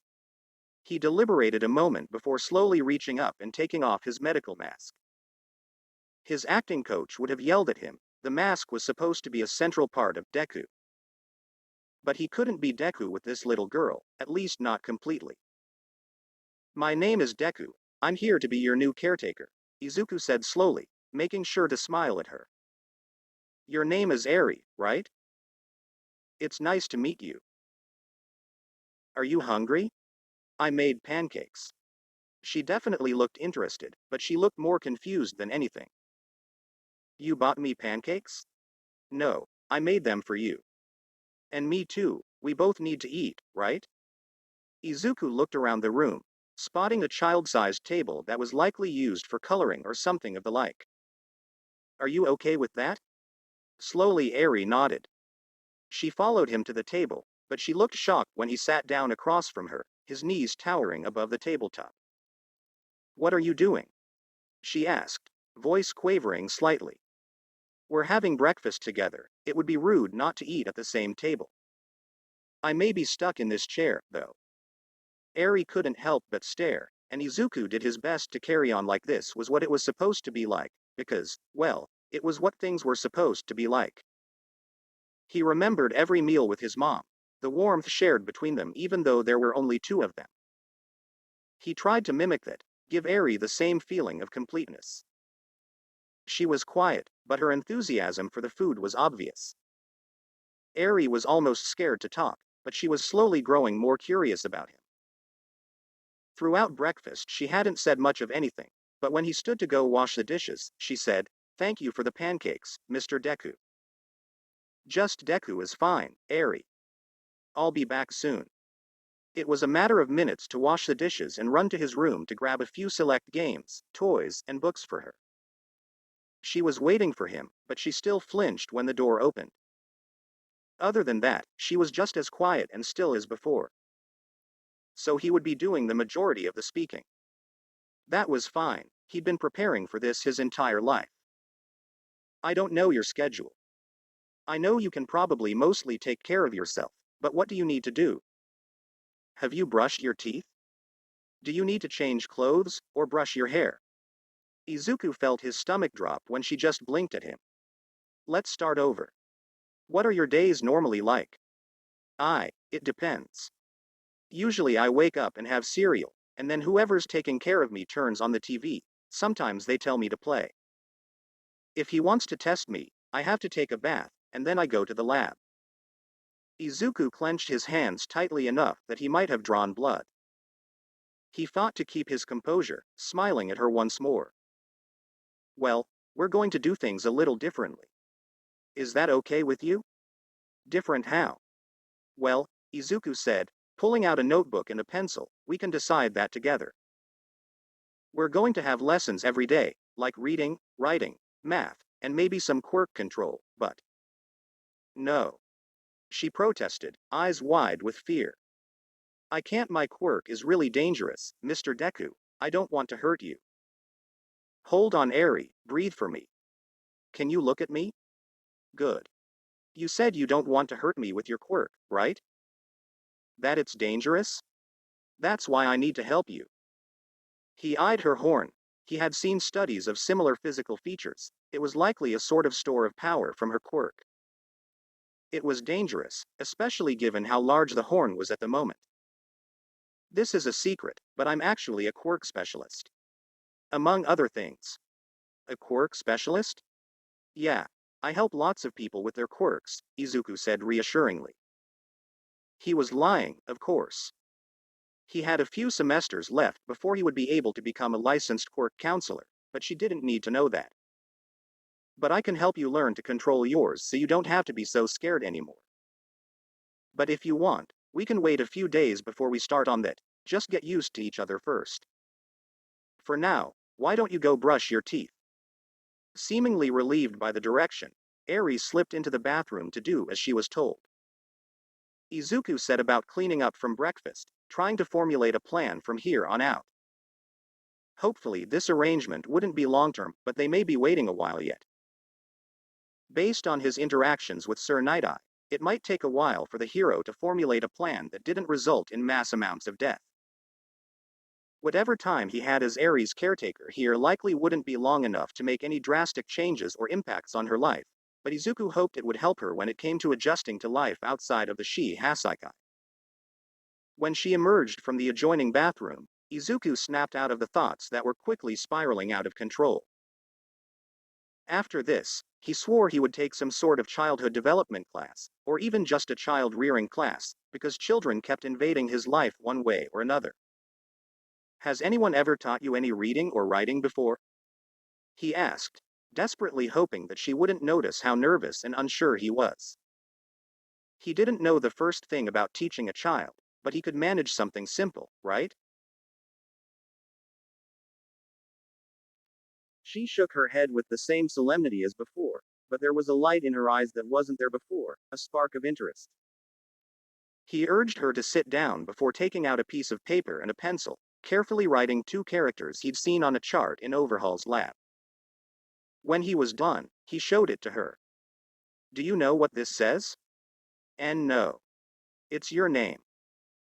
He deliberated a moment before slowly reaching up and taking off his medical mask. His acting coach would have yelled at him, The mask was supposed to be a central part of Deku. But he couldn't be Deku with this little girl, at least not completely. My name is Deku. I'm here to be your new caretaker, Izuku said slowly, making sure to smile at her. Your name is Eri, right? It's nice to meet you. Are you hungry? I made pancakes. She definitely looked interested, but she looked more confused than anything. You bought me pancakes? No, I made them for you. And me too, we both need to eat, right? Izuku looked around the room, spotting a child-sized table that was likely used for coloring or something of the like. Are you okay with that? Slowly Eri nodded. She followed him to the table, but she looked shocked when he sat down across from her, his knees towering above the tabletop. What are you doing? She asked, voice quavering slightly. We're having breakfast together, it would be rude not to eat at the same table. I may be stuck in this chair, though. Eri couldn't help but stare, and Izuku did his best to carry on like this was what it was supposed to be like, because, well, it was what things were supposed to be like. He remembered every meal with his mom, the warmth shared between them even though there were only two of them. He tried to mimic that, give Eri the same feeling of completeness. She was quiet, but her enthusiasm for the food was obvious. Eri was almost scared to talk, but she was slowly growing more curious about him. Throughout breakfast she hadn't said much of anything, but when he stood to go wash the dishes, she said, "Thank you for the pancakes, Mr. Deku." Just Deku is fine, Eri. I'll be back soon. It was a matter of minutes to wash the dishes and run to his room to grab a few select games, toys, and books for her. She was waiting for him, but she still flinched when the door opened. Other than that, she was just as quiet and still as before. So he would be doing the majority of the speaking. That was fine, he'd been preparing for this his entire life. I don't know your schedule. I know you can probably mostly take care of yourself, but what do you need to do? Have you brushed your teeth? Do you need to change clothes, or brush your hair? Izuku felt his stomach drop when she just blinked at him. Let's start over. What are your days normally like? It depends. Usually I wake up and have cereal, and then whoever's taking care of me turns on the TV, sometimes they tell me to play. If he wants to test me, I have to take a bath, and then I go to the lab. Izuku clenched his hands tightly enough that he might have drawn blood. He fought to keep his composure, smiling at her once more. Well, we're going to do things a little differently. Is that okay with you? Different how? Well, Izuku said, pulling out a notebook and a pencil, we can decide that together. We're going to have lessons every day, like reading, writing, math, and maybe some quirk control, but... No. She protested, eyes wide with fear. I can't, my quirk is really dangerous, Mr. Deku, I don't want to hurt you. Hold on Eri, breathe for me. Can you look at me? Good. You said you don't want to hurt me with your quirk, right? That it's dangerous? That's why I need to help you. He eyed her horn. He had seen studies of similar physical features. It was likely a sort of store of power from her quirk. It was dangerous, especially given how large the horn was at the moment. This is a secret, but I'm actually a quirk specialist. Among other things. A quirk specialist? Yeah, I help lots of people with their quirks, Izuku said reassuringly. He was lying, of course. He had a few semesters left before he would be able to become a licensed quirk counselor, but she didn't need to know that. But I can help you learn to control yours so you don't have to be so scared anymore. But if you want, we can wait a few days before we start on that, just get used to each other first. For now, why don't you go brush your teeth? Seemingly relieved by the direction, Eri slipped into the bathroom to do as she was told. Izuku set about cleaning up from breakfast, trying to formulate a plan from here on out. Hopefully this arrangement wouldn't be long-term, but they may be waiting a while yet. Based on his interactions with Sir Night-Eye, it might take a while for the hero to formulate a plan that didn't result in mass amounts of death. Whatever time he had as Eri's caretaker here likely wouldn't be long enough to make any drastic changes or impacts on her life, but Izuku hoped it would help her when it came to adjusting to life outside of the Hijinks. When she emerged from the adjoining bathroom, Izuku snapped out of the thoughts that were quickly spiraling out of control. After this, he swore he would take some sort of childhood development class, or even just a child rearing class, because children kept invading his life one way or another. Has anyone ever taught you any reading or writing before? He asked, desperately hoping that she wouldn't notice how nervous and unsure he was. He didn't know the first thing about teaching a child, but he could manage something simple, right? She shook her head with the same solemnity as before, but there was a light in her eyes that wasn't there before, a spark of interest. He urged her to sit down before taking out a piece of paper and a pencil, carefully writing 2 characters he'd seen on a chart in Overhaul's lab. When he was done, he showed it to her. Do you know what this says? And no. It's your name.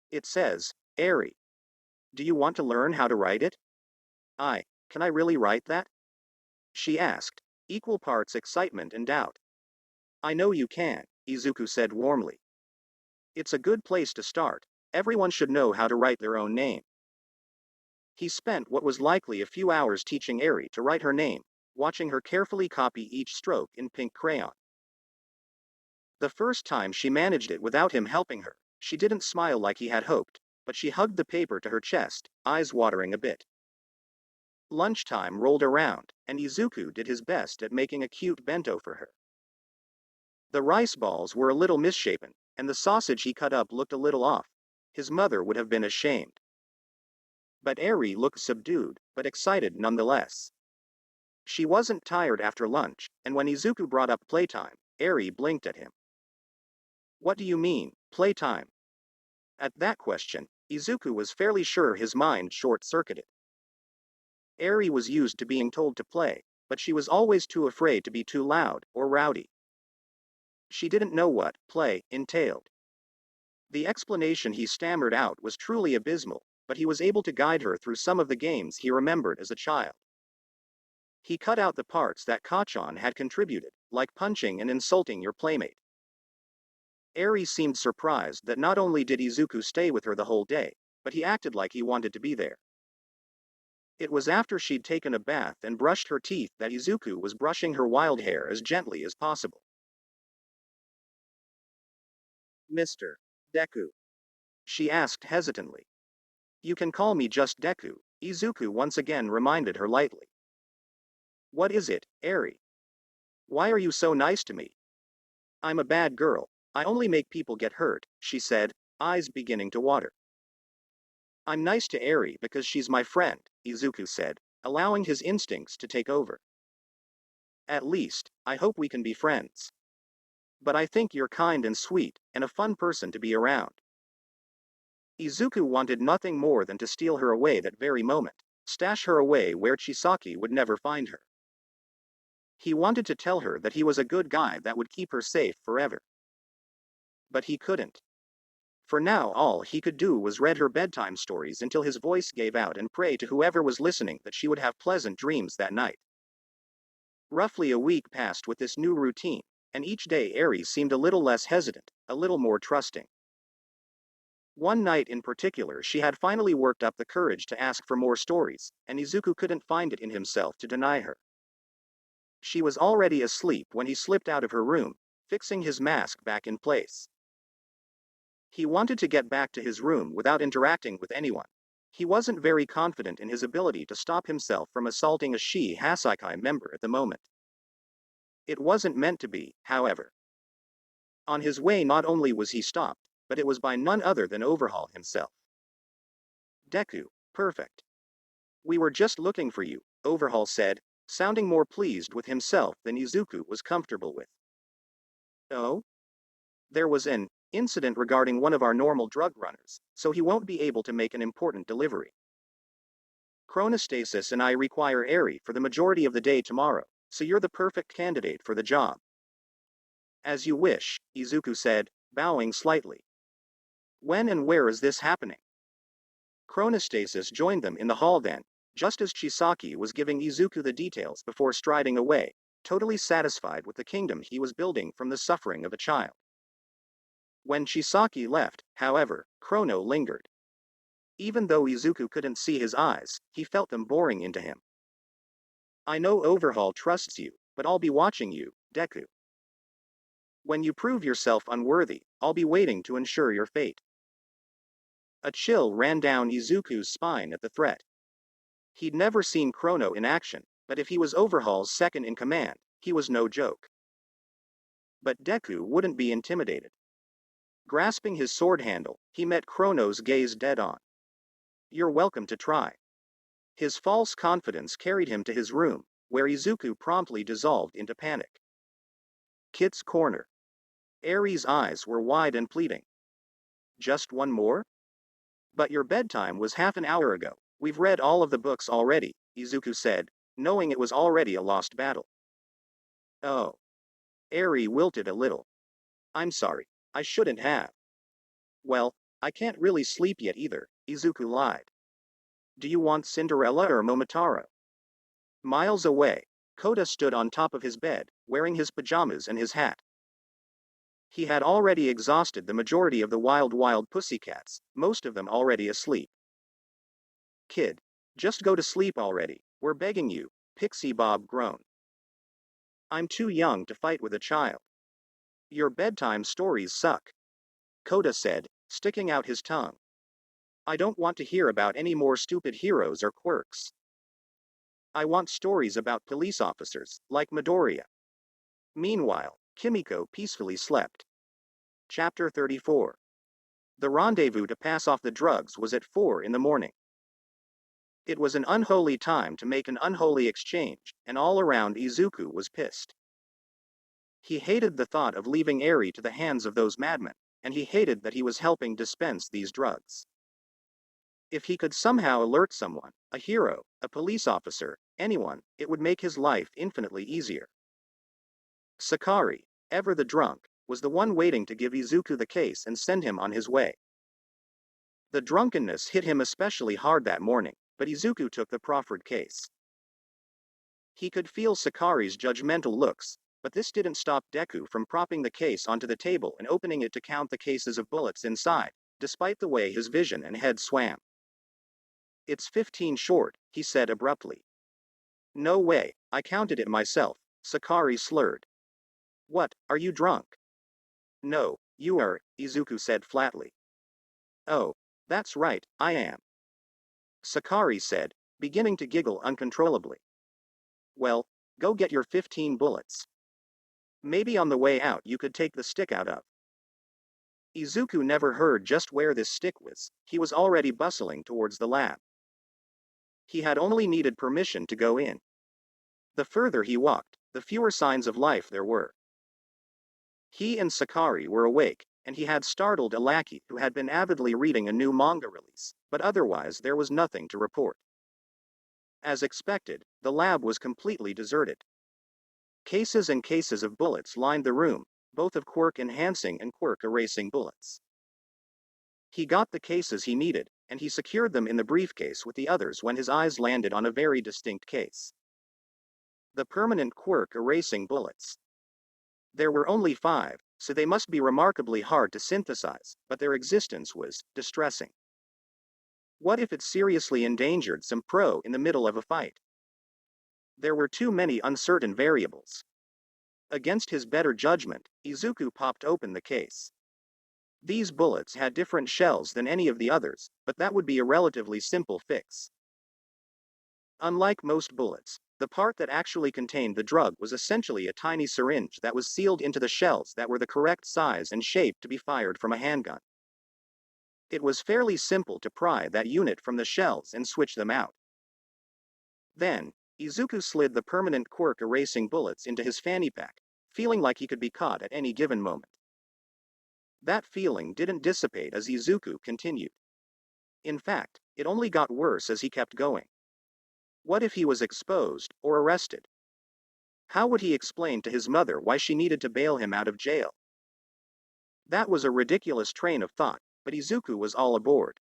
It says, Eri. Do you want to learn how to write it? Can I really write that? She asked, equal parts excitement and doubt. I know you can, Izuku said warmly. It's a good place to start. Everyone should know how to write their own name. He spent what was likely a few hours teaching Eri to write her name, watching her carefully copy each stroke in pink crayon. The first time she managed it without him helping her, she didn't smile like he had hoped, but she hugged the paper to her chest, eyes watering a bit. Lunchtime rolled around, and Izuku did his best at making a cute bento for her. The rice balls were a little misshapen, and the sausage he cut up looked a little off. His mother would have been ashamed. But Eri looked subdued, but excited nonetheless. She wasn't tired after lunch, and when Izuku brought up playtime, Eri blinked at him. What do you mean, playtime? At that question, Izuku was fairly sure his mind short-circuited. Eri was used to being told to play, but she was always too afraid to be too loud or rowdy. She didn't know what play entailed. The explanation he stammered out was truly abysmal, but he was able to guide her through some of the games he remembered as a child. He cut out the parts that Kachan had contributed, like punching and insulting your playmate. Eri seemed surprised that not only did Izuku stay with her the whole day, but he acted like he wanted to be there. It was after she'd taken a bath and brushed her teeth that Izuku was brushing her wild hair as gently as possible. Mr. Deku? She asked hesitantly. You can call me just Deku, Izuku once again reminded her lightly. What is it, Eri? Why are you so nice to me? I'm a bad girl. I only make people get hurt, she said, eyes beginning to water. I'm nice to Eri because she's my friend, Izuku said, allowing his instincts to take over. At least, I hope we can be friends. But I think you're kind and sweet, and a fun person to be around. Izuku wanted nothing more than to steal her away that very moment, stash her away where Chisaki would never find her. He wanted to tell her that he was a good guy that would keep her safe forever. But he couldn't. For now all he could do was read her bedtime stories until his voice gave out and pray to whoever was listening that she would have pleasant dreams that night. Roughly a week passed with this new routine, and each day Eri seemed a little less hesitant, a little more trusting. One night in particular she had finally worked up the courage to ask for more stories, and Izuku couldn't find it in himself to deny her. She was already asleep when he slipped out of her room, fixing his mask back in place. He wanted to get back to his room without interacting with anyone. He wasn't very confident in his ability to stop himself from assaulting a Hijinks member at the moment. It wasn't meant to be, however. On his way not only was he stopped, but it was by none other than Overhaul himself. Deku, perfect. We were just looking for you, Overhaul said, sounding more pleased with himself than Izuku was comfortable with. Oh? There was an incident regarding one of our normal drug runners, so he won't be able to make an important delivery. Chronostasis and I require Eri for the majority of the day tomorrow, so you're the perfect candidate for the job. As you wish, Izuku said, bowing slightly. When and where is this happening? Chronostasis joined them in the hall then, just as Chisaki was giving Izuku the details before striding away, totally satisfied with the kingdom he was building from the suffering of a child. When Sasaki left, however, Chrono lingered. Even though Izuku couldn't see his eyes, he felt them boring into him. I know Overhaul trusts you, but I'll be watching you, Deku. When you prove yourself unworthy, I'll be waiting to ensure your fate. A chill ran down Izuku's spine at the threat. He'd never seen Chrono in action, but if he was Overhaul's second in command, he was no joke. But Deku wouldn't be intimidated. Grasping his sword handle, he met Chrono's gaze dead on. You're welcome to try. His false confidence carried him to his room, where Izuku promptly dissolved into panic. Kit's corner. Eri's eyes were wide and pleading. Just one more? But your bedtime was half an hour ago. We've read all of the books already, Izuku said, knowing it was already a lost battle. Oh. Eri wilted a little. I'm sorry, I shouldn't have. Well, I can't really sleep yet either, Izuku lied. Do you want Cinderella or Momotaro? Miles away, Kota stood on top of his bed, wearing his pajamas and his hat. He had already exhausted the majority of the wild pussycats, most of them already asleep. Kid, just go to sleep already, we're begging you, Pixie Bob groaned. I'm too young to fight with a child. Your bedtime stories suck, Kota said, sticking out his tongue. I don't want to hear about any more stupid heroes or quirks. I want stories about police officers, like Midoriya. Meanwhile, Kimiko peacefully slept. Chapter 34. The rendezvous to pass off the drugs was at 4 in the morning. It was an unholy time to make an unholy exchange, and all around Izuku was pissed. He hated the thought of leaving Eri to the hands of those madmen, and he hated that he was helping dispense these drugs. If he could somehow alert someone, a hero, a police officer, anyone, it would make his life infinitely easier. Sakari, ever the drunk, was the one waiting to give Izuku the case and send him on his way. The drunkenness hit him especially hard that morning, but Izuku took the proffered case. He could feel Sakari's judgmental looks, but this didn't stop Deku from propping the case onto the table and opening it to count the cases of bullets inside, despite the way his vision and head swam. It's 15 short, he said abruptly. No way, I counted it myself, Sakari slurred. What, are you drunk? No, you are, Izuku said flatly. Oh, that's right, I am. Sakari said, beginning to giggle uncontrollably. Well, go get your 15 bullets. Maybe on the way out you could take the stick out of. Izuku never heard just where this stick was, he was already bustling towards the lab. He had only needed permission to go in. The further he walked, the fewer signs of life there were. He and Sakari were awake, and he had startled a lackey who had been avidly reading a new manga release, but otherwise there was nothing to report. As expected, the lab was completely deserted. Cases and cases of bullets lined the room, both of Quirk enhancing and Quirk erasing bullets. He got the cases he needed, and he secured them in the briefcase with the others when his eyes landed on a very distinct case. The permanent Quirk erasing bullets. There were only 5, so they must be remarkably hard to synthesize, but their existence was distressing. What if it seriously endangered some pro in the middle of a fight? There were too many uncertain variables. Against his better judgment, Izuku popped open the case. These bullets had different shells than any of the others, but that would be a relatively simple fix. Unlike most bullets, the part that actually contained the drug was essentially a tiny syringe that was sealed into the shells that were the correct size and shape to be fired from a handgun. It was fairly simple to pry that unit from the shells and switch them out. Then, Izuku slid the permanent Quirk erasing bullets into his fanny pack, feeling like he could be caught at any given moment. That feeling didn't dissipate as Izuku continued. In fact, it only got worse as he kept going. What if he was exposed, or arrested? How would he explain to his mother why she needed to bail him out of jail? That was a ridiculous train of thought, but Izuku was all aboard.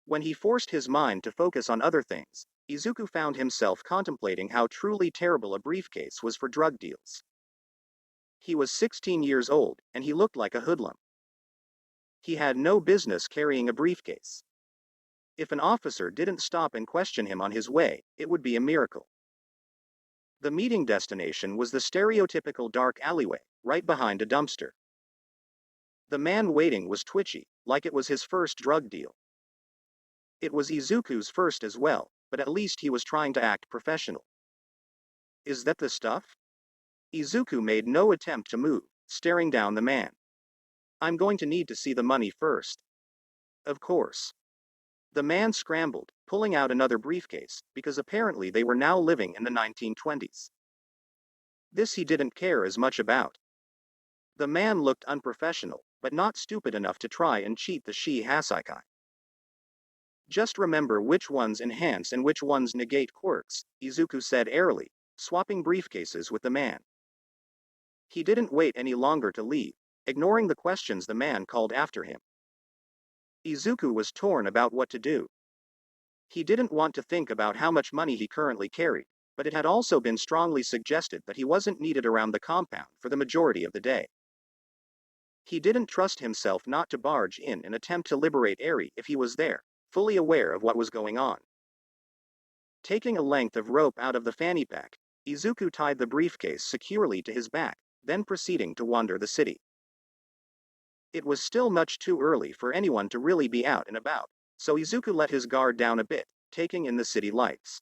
When he forced his mind to focus on other things, Izuku found himself contemplating how truly terrible a briefcase was for drug deals. He was 16 years old, and he looked like a hoodlum. He had no business carrying a briefcase. If an officer didn't stop and question him on his way, it would be a miracle. The meeting destination was the stereotypical dark alleyway, right behind a dumpster. The man waiting was twitchy, like it was his first drug deal. It was Izuku's first as well, but at least he was trying to act professional. Is that the stuff? Izuku made no attempt to move, staring down the man. I'm going to need to see the money first. Of course. The man scrambled, pulling out another briefcase, because apparently they were now living in the 1920s. This he didn't care as much about. The man looked unprofessional, but not stupid enough to try and cheat the Sasaki. Just remember which ones enhance and which ones negate quirks, Izuku said airily, swapping briefcases with the man. He didn't wait any longer to leave, ignoring the questions the man called after him. Izuku was torn about what to do. He didn't want to think about how much money he currently carried, but it had also been strongly suggested that he wasn't needed around the compound for the majority of the day. He didn't trust himself not to barge in and attempt to liberate Eri if he was there, fully aware of what was going on. Taking a length of rope out of the fanny pack, Izuku tied the briefcase securely to his back, then proceeding to wander the city. It was still much too early for anyone to really be out and about, so Izuku let his guard down a bit, taking in the city lights.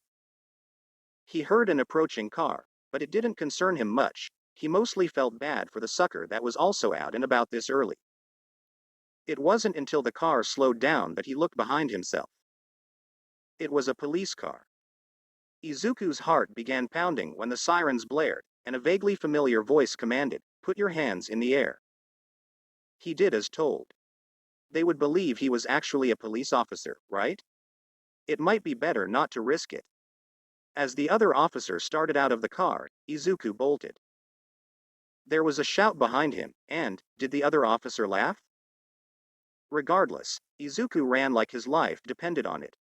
He heard an approaching car, but it didn't concern him much. He mostly felt bad for the sucker that was also out and about this early. It wasn't until the car slowed down that he looked behind himself. It was a police car. Izuku's heart began pounding when the sirens blared, and a vaguely familiar voice commanded, "Put your hands in the air." He did as told. They would believe he was actually a police officer, right? It might be better not to risk it. As the other officer started out of the car, Izuku bolted. There was a shout behind him, and, did the other officer laugh? Regardless, Izuku ran like his life depended on it.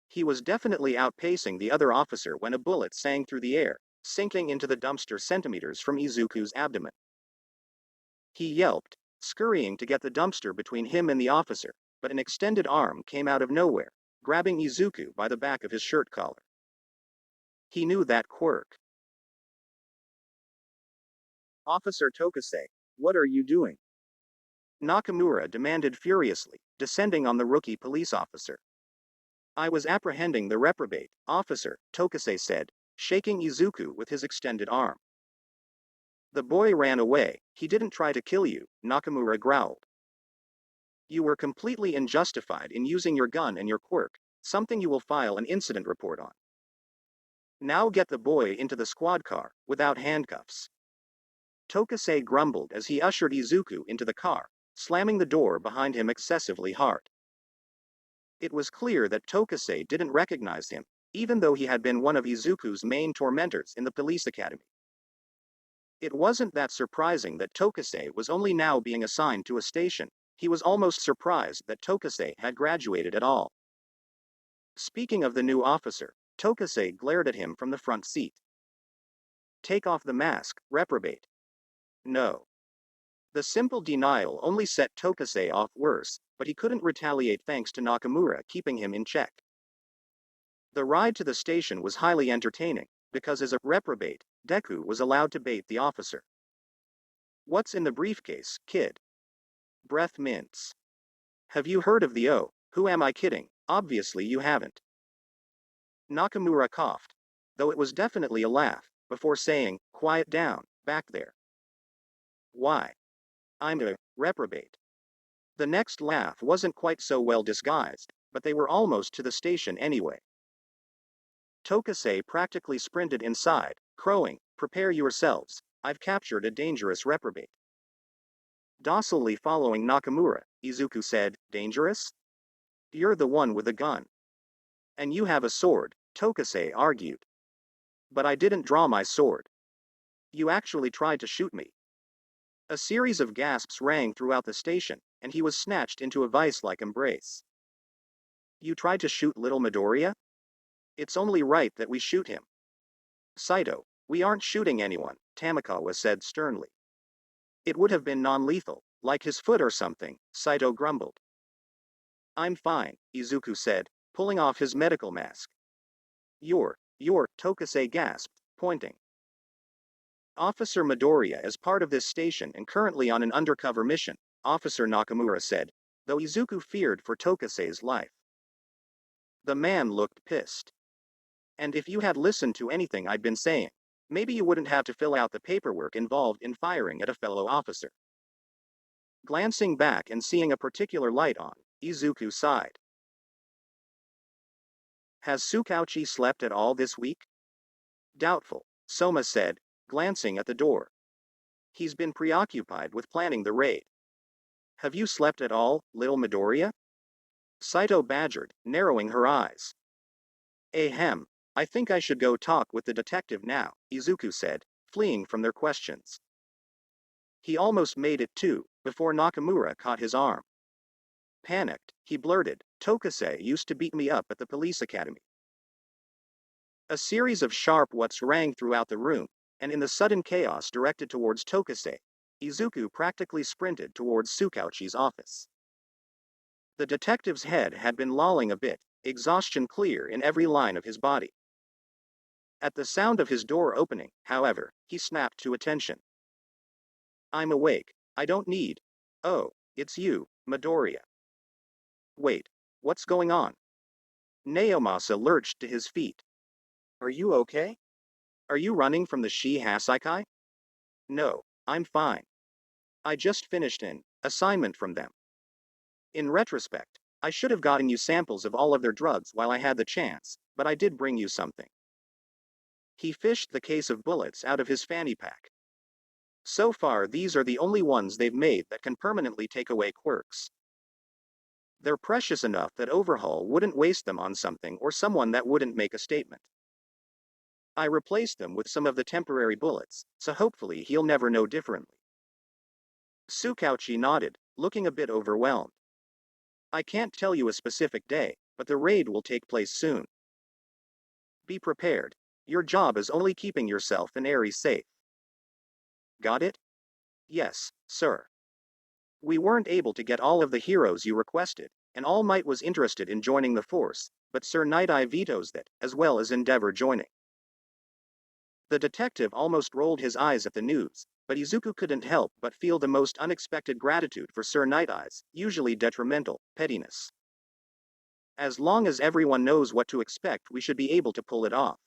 He was definitely outpacing the other officer when a bullet sang through the air, sinking into the dumpster centimeters from Izuku's abdomen. He yelped, scurrying to get the dumpster between him and the officer, but an extended arm came out of nowhere, grabbing Izuku by the back of his shirt collar. He knew that quirk. "Officer Tokase, what are you doing?" Nakamura demanded furiously, descending on the rookie police officer. "I was apprehending the reprobate, officer," Tokase said, shaking Izuku with his extended arm. "The boy ran away, he didn't try to kill you," Nakamura growled. "You were completely unjustified in using your gun and your quirk, something you will file an incident report on. Now get the boy into the squad car, without handcuffs." Tokase grumbled as he ushered Izuku into the car, slamming the door behind him excessively hard. It was clear that Tokase didn't recognize him, even though he had been one of Izuku's main tormentors in the police academy. It wasn't that surprising that Tokase was only now being assigned to a station. He was almost surprised that Tokase had graduated at all. Speaking of the new officer, Tokase glared at him from the front seat. "Take off the mask, reprobate." No. The simple denial only set Tokase off worse, but he couldn't retaliate thanks to Nakamura keeping him in check. The ride to the station was highly entertaining, because as a reprobate, Deku was allowed to bait the officer. "What's in the briefcase, kid?" "Breath mints." "Have you heard of the O? Who am I kidding? Obviously you haven't." Nakamura coughed, though it was definitely a laugh, before saying, "Quiet down, back there." "Why? I'm a reprobate." The next laugh wasn't quite so well disguised, but they were almost to the station anyway. Tokase practically sprinted inside, crowing, "Prepare yourselves, I've captured a dangerous reprobate." Docilely following Nakamura, Izuku said, "Dangerous? You're the one with a gun. And you have a sword," Tokase argued. "But I didn't draw my sword. You actually tried to shoot me." A series of gasps rang throughout the station, and he was snatched into a vice-like embrace. "You tried to shoot little Midoriya?" It's only right that we shoot him. Saito, we aren't shooting anyone, Tamakawa said sternly. It would have been non-lethal, like his foot or something, Saito grumbled. I'm fine, Izuku said, pulling off his medical mask. You're, Tokase gasped, pointing. Officer Midoriya is part of this station and currently on an undercover mission, Officer Nakamura said, though Izuku feared for Tokase's life. The man looked pissed. And if you had listened to anything I'd been saying, maybe you wouldn't have to fill out the paperwork involved in firing at a fellow officer. Glancing back and seeing a particular light on, Izuku sighed. Has Tsukauchi slept at all this week? Doubtful, Soma said, glancing at the door. He's been preoccupied with planning the raid. Have you slept at all, little Midoriya? Saito badgered, narrowing her eyes. Ahem, I think I should go talk with the detective now, Izuku said, fleeing from their questions. He almost made it too, before Nakamura caught his arm. Panicked, he blurted, Tokase used to beat me up at the police academy. A series of sharp whats rang throughout the room, and in the sudden chaos directed towards Tokase, Izuku practically sprinted towards Tsukauchi's office. The detective's head had been lolling a bit, exhaustion clear in every line of his body. At the sound of his door opening, however, he snapped to attention. I'm awake, I don't need. Oh, it's you, Midoriya. Wait, what's going on? Naomasa lurched to his feet. Are you okay? Are you running from the Sakai? No, I'm fine. I just finished an assignment from them. In retrospect, I should have gotten you samples of all of their drugs while I had the chance, but I did bring you something. He fished the case of bullets out of his fanny pack. So far these are the only ones they've made that can permanently take away quirks. They're precious enough that Overhaul wouldn't waste them on something or someone that wouldn't make a statement. I replaced them with some of the temporary bullets, so hopefully he'll never know differently. Tsukauchi nodded, looking a bit overwhelmed. I can't tell you a specific day, but the raid will take place soon. Be prepared. Your job is only keeping yourself and Eri safe. Got it? Yes, sir. We weren't able to get all of the heroes you requested, and All Might was interested in joining the force, but Sir Night Eye vetoes that, as well as Endeavor joining. The detective almost rolled his eyes at the news, but Izuku couldn't help but feel the most unexpected gratitude for Sir Night Eye's, usually detrimental, pettiness. As long as everyone knows what to expect, we should be able to pull it off.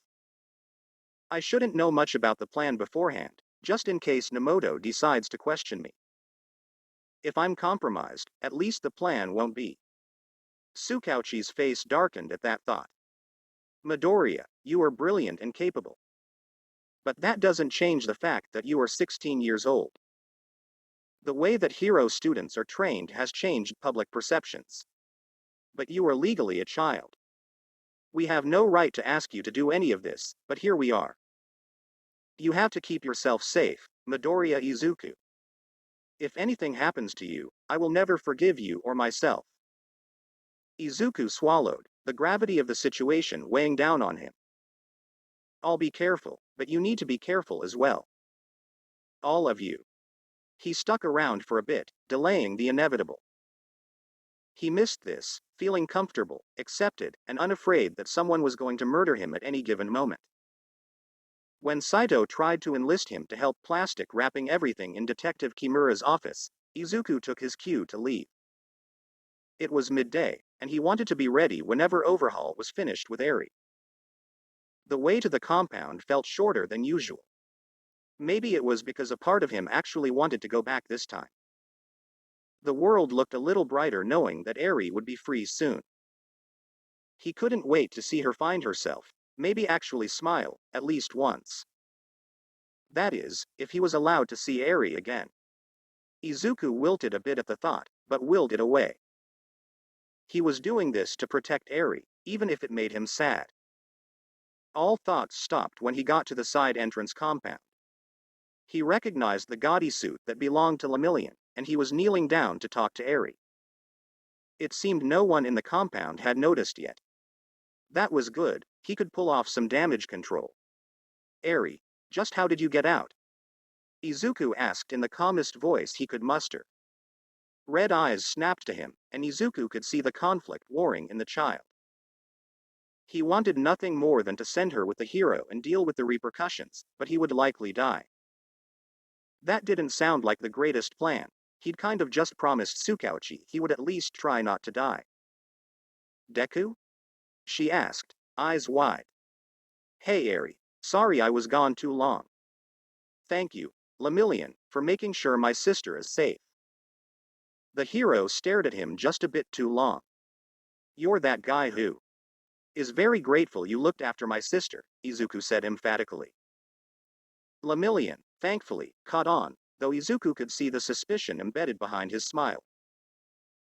I shouldn't know much about the plan beforehand, just in case Nemoto decides to question me. If I'm compromised, at least the plan won't be. Tsukauchi's face darkened at that thought. Midoriya, you are brilliant and capable. But that doesn't change the fact that you are 16 years old. The way that hero students are trained has changed public perceptions. But you are legally a child. We have no right to ask you to do any of this, but here we are. You have to keep yourself safe, Midoriya Izuku. If anything happens to you, I will never forgive you or myself. Izuku swallowed, the gravity of the situation weighing down on him. I'll be careful, but you need to be careful as well. All of you. He stuck around for a bit, delaying the inevitable. He missed this, feeling comfortable, accepted, and unafraid that someone was going to murder him at any given moment. When Saito tried to enlist him to help plastic wrapping everything in Detective Kimura's office, Izuku took his cue to leave. It was midday, and he wanted to be ready whenever Overhaul was finished with Eri. The way to the compound felt shorter than usual. Maybe it was because a part of him actually wanted to go back this time. The world looked a little brighter knowing that Eri would be free soon. He couldn't wait to see her find herself, maybe actually smile, at least once. That is, if he was allowed to see Eri again. Izuku wilted a bit at the thought, but willed it away. He was doing this to protect Eri, even if it made him sad. All thoughts stopped when he got to the side entrance compound. He recognized the gaudy suit that belonged to Lemillion, and he was kneeling down to talk to Eri. It seemed no one in the compound had noticed yet. That was good, he could pull off some damage control. Eri, just how did you get out? Izuku asked in the calmest voice he could muster. Red eyes snapped to him, and Izuku could see the conflict warring in the child. He wanted nothing more than to send her with the hero and deal with the repercussions, but he would likely die. That didn't sound like the greatest plan. He'd kind of just promised Tsukauchi he would at least try not to die. Deku? She asked, eyes wide. Hey Eri, sorry I was gone too long. Thank you, Lemillion, for making sure my sister is safe. The hero stared at him just a bit too long. You're that guy who is very grateful you looked after my sister, Izuku said emphatically. Lemillion, thankfully, caught on, though Izuku could see the suspicion embedded behind his smile.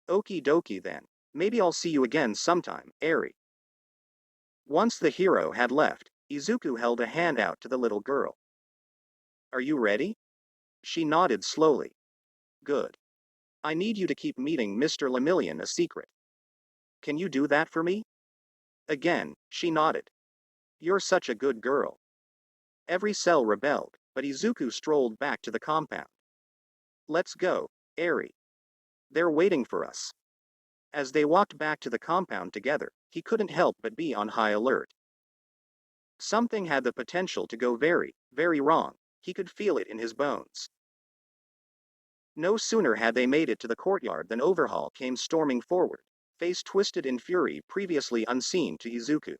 Okie dokie then, maybe I'll see you again sometime, Eri. Once the hero had left, Izuku held a hand out to the little girl. Are you ready? She nodded slowly. Good. I need you to keep meeting Mr. Lemillion a secret. Can you do that for me? Again, she nodded. You're such a good girl. Every cell rebelled, but Izuku strolled back to the compound. Let's go, Eri. They're waiting for us. As they walked back to the compound together, he couldn't help but be on high alert. Something had the potential to go very, very wrong. He could feel it in his bones. No sooner had they made it to the courtyard than Overhaul came storming forward, face twisted in fury previously unseen to Izuku.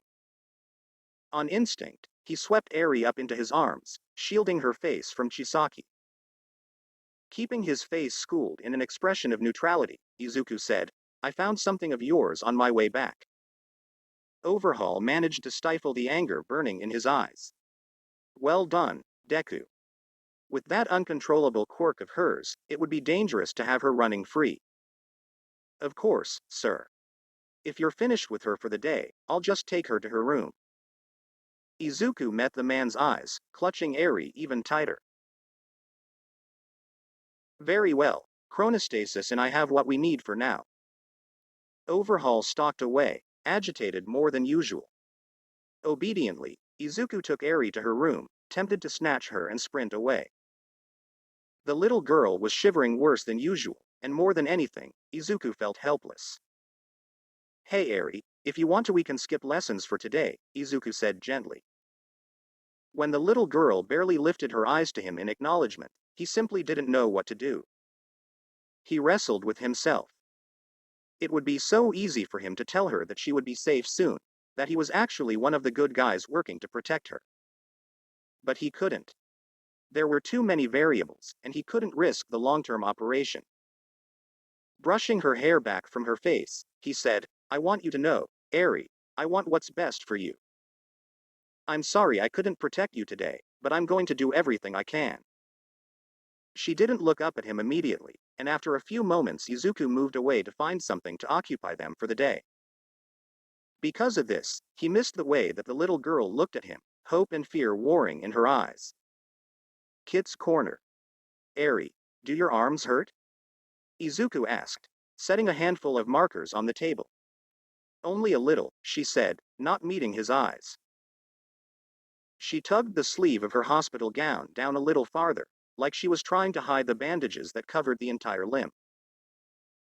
On instinct, he swept Eri up into his arms, shielding her face from Chisaki. Keeping his face schooled in an expression of neutrality, Izuku said, I found something of yours on my way back. Overhaul managed to stifle the anger burning in his eyes. Well done, Deku. With that uncontrollable quirk of hers, it would be dangerous to have her running free. Of course, sir. If you're finished with her for the day, I'll just take her to her room. Izuku met the man's eyes, clutching Eri even tighter. Very well, Chronostasis and I have what we need for now. Overhaul stalked away, agitated more than usual. Obediently, Izuku took Eri to her room, tempted to snatch her and sprint away. The little girl was shivering worse than usual, and more than anything, Izuku felt helpless. Hey Eri, if you want to we can skip lessons for today, Izuku said gently. When the little girl barely lifted her eyes to him in acknowledgement, he simply didn't know what to do. He wrestled with himself. It would be so easy for him to tell her that she would be safe soon, that he was actually one of the good guys working to protect her. But he couldn't. There were too many variables, and he couldn't risk the long-term operation. Brushing her hair back from her face, he said, I want you to know, Eri, I want what's best for you. I'm sorry I couldn't protect you today, but I'm going to do everything I can. She didn't look up at him immediately, and after a few moments Izuku moved away to find something to occupy them for the day. Because of this, he missed the way that the little girl looked at him, hope and fear warring in her eyes. Kit's corner. Eri, do your arms hurt? Izuku asked, setting a handful of markers on the table. Only a little, she said, not meeting his eyes. She tugged the sleeve of her hospital gown down a little farther, like she was trying to hide the bandages that covered the entire limb.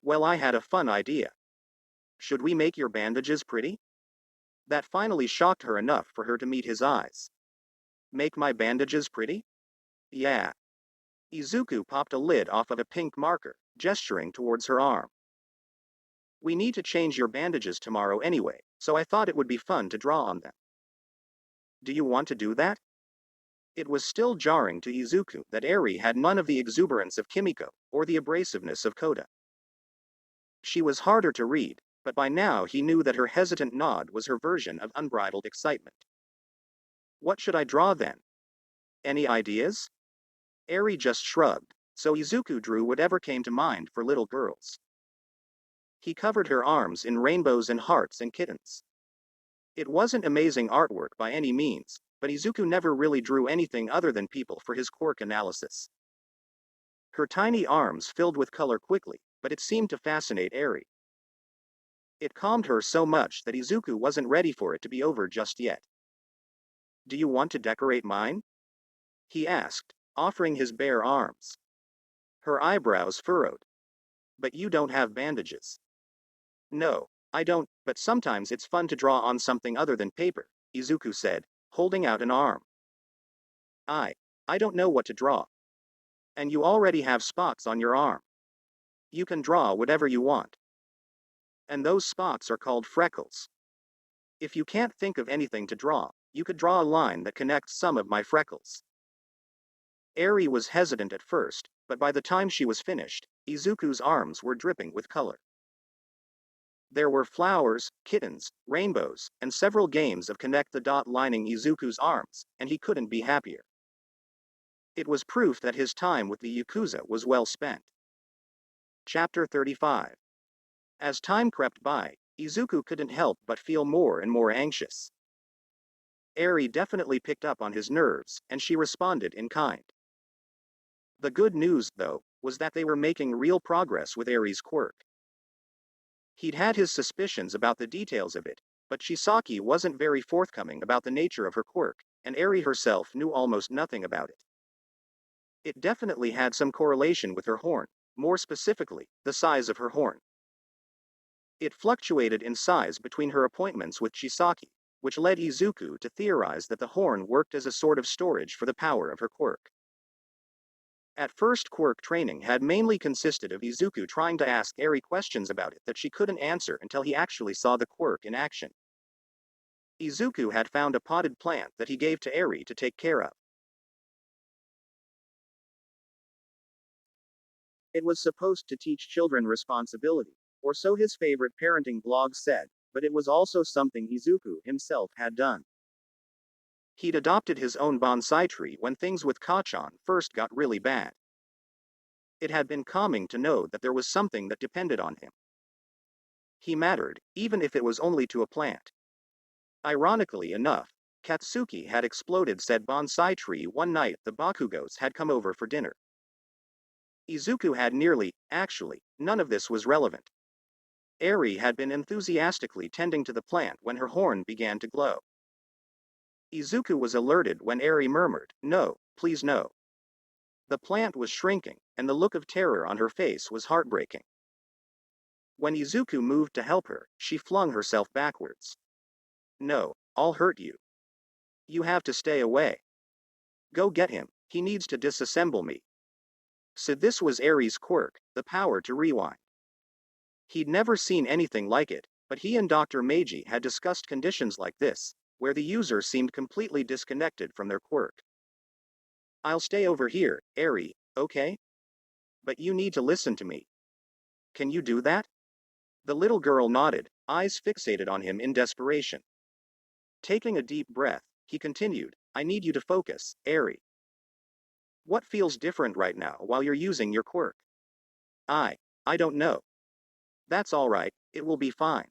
Well, I had a fun idea. Should we make your bandages pretty? That finally shocked her enough for her to meet his eyes. Make my bandages pretty? Yeah. Izuku popped a lid off of a pink marker, gesturing towards her arm. We need to change your bandages tomorrow anyway, so I thought it would be fun to draw on them. Do you want to do that? It was still jarring to Izuku that Eri had none of the exuberance of Kimiko, or the abrasiveness of Koda. She was harder to read, but by now he knew that her hesitant nod was her version of unbridled excitement. What should I draw then? Any ideas? Eri just shrugged, so Izuku drew whatever came to mind for little girls. He covered her arms in rainbows and hearts and kittens. It wasn't amazing artwork by any means, but Izuku never really drew anything other than people for his quirk analysis. Her tiny arms filled with color quickly, but it seemed to fascinate Eri. It calmed her so much that Izuku wasn't ready for it to be over just yet. Do you want to decorate mine? He asked, offering his bare arms. Her eyebrows furrowed. But you don't have bandages. No, I don't, but sometimes it's fun to draw on something other than paper, Izuku said, holding out an arm. I don't know what to draw. And you already have spots on your arm. You can draw whatever you want. And those spots are called freckles. If you can't think of anything to draw, you could draw a line that connects some of my freckles. Eri was hesitant at first, but by the time she was finished, Izuku's arms were dripping with color. There were flowers, kittens, rainbows, and several games of connect the dot lining Izuku's arms, and he couldn't be happier. It was proof that his time with the Yakuza was well spent. Chapter 35. As time crept by, Izuku couldn't help but feel more and more anxious. Eri definitely picked up on his nerves, and she responded in kind. The good news, though, was that they were making real progress with Eri's quirk. He'd had his suspicions about the details of it, but Sasaki wasn't very forthcoming about the nature of her quirk, and Eri herself knew almost nothing about it. It definitely had some correlation with her horn, more specifically, the size of her horn. It fluctuated in size between her appointments with Sasaki, which led Izuku to theorize that the horn worked as a sort of storage for the power of her quirk. At first, quirk training had mainly consisted of Izuku trying to ask Eri questions about it that she couldn't answer until he actually saw the quirk in action. Izuku had found a potted plant that he gave to Eri to take care of. It was supposed to teach children responsibility, or so his favorite parenting blog said, but it was also something Izuku himself had done. He'd adopted his own bonsai tree when things with Kachan first got really bad. It had been calming to know that there was something that depended on him. He mattered, even if it was only to a plant. Ironically enough, Katsuki had exploded said bonsai tree one night the Bakugos had come over for dinner. Izuku had actually, none of this was relevant. Eri had been enthusiastically tending to the plant when her horn began to glow. Izuku was alerted when Eri murmured, "No, please no." The plant was shrinking, and the look of terror on her face was heartbreaking. When Izuku moved to help her, she flung herself backwards. "No, I'll hurt you. You have to stay away. Go get him, he needs to disassemble me." So this was Eri's quirk, the power to rewind. He'd never seen anything like it, but he and Dr. Meiji had discussed conditions like this, where the user seemed completely disconnected from their quirk. "I'll stay over here, Eri, okay? But you need to listen to me. Can you do that?" The little girl nodded, eyes fixated on him in desperation. Taking a deep breath, he continued, "I need you to focus, Eri. What feels different right now while you're using your quirk?" I don't know. That's all right, it will be fine.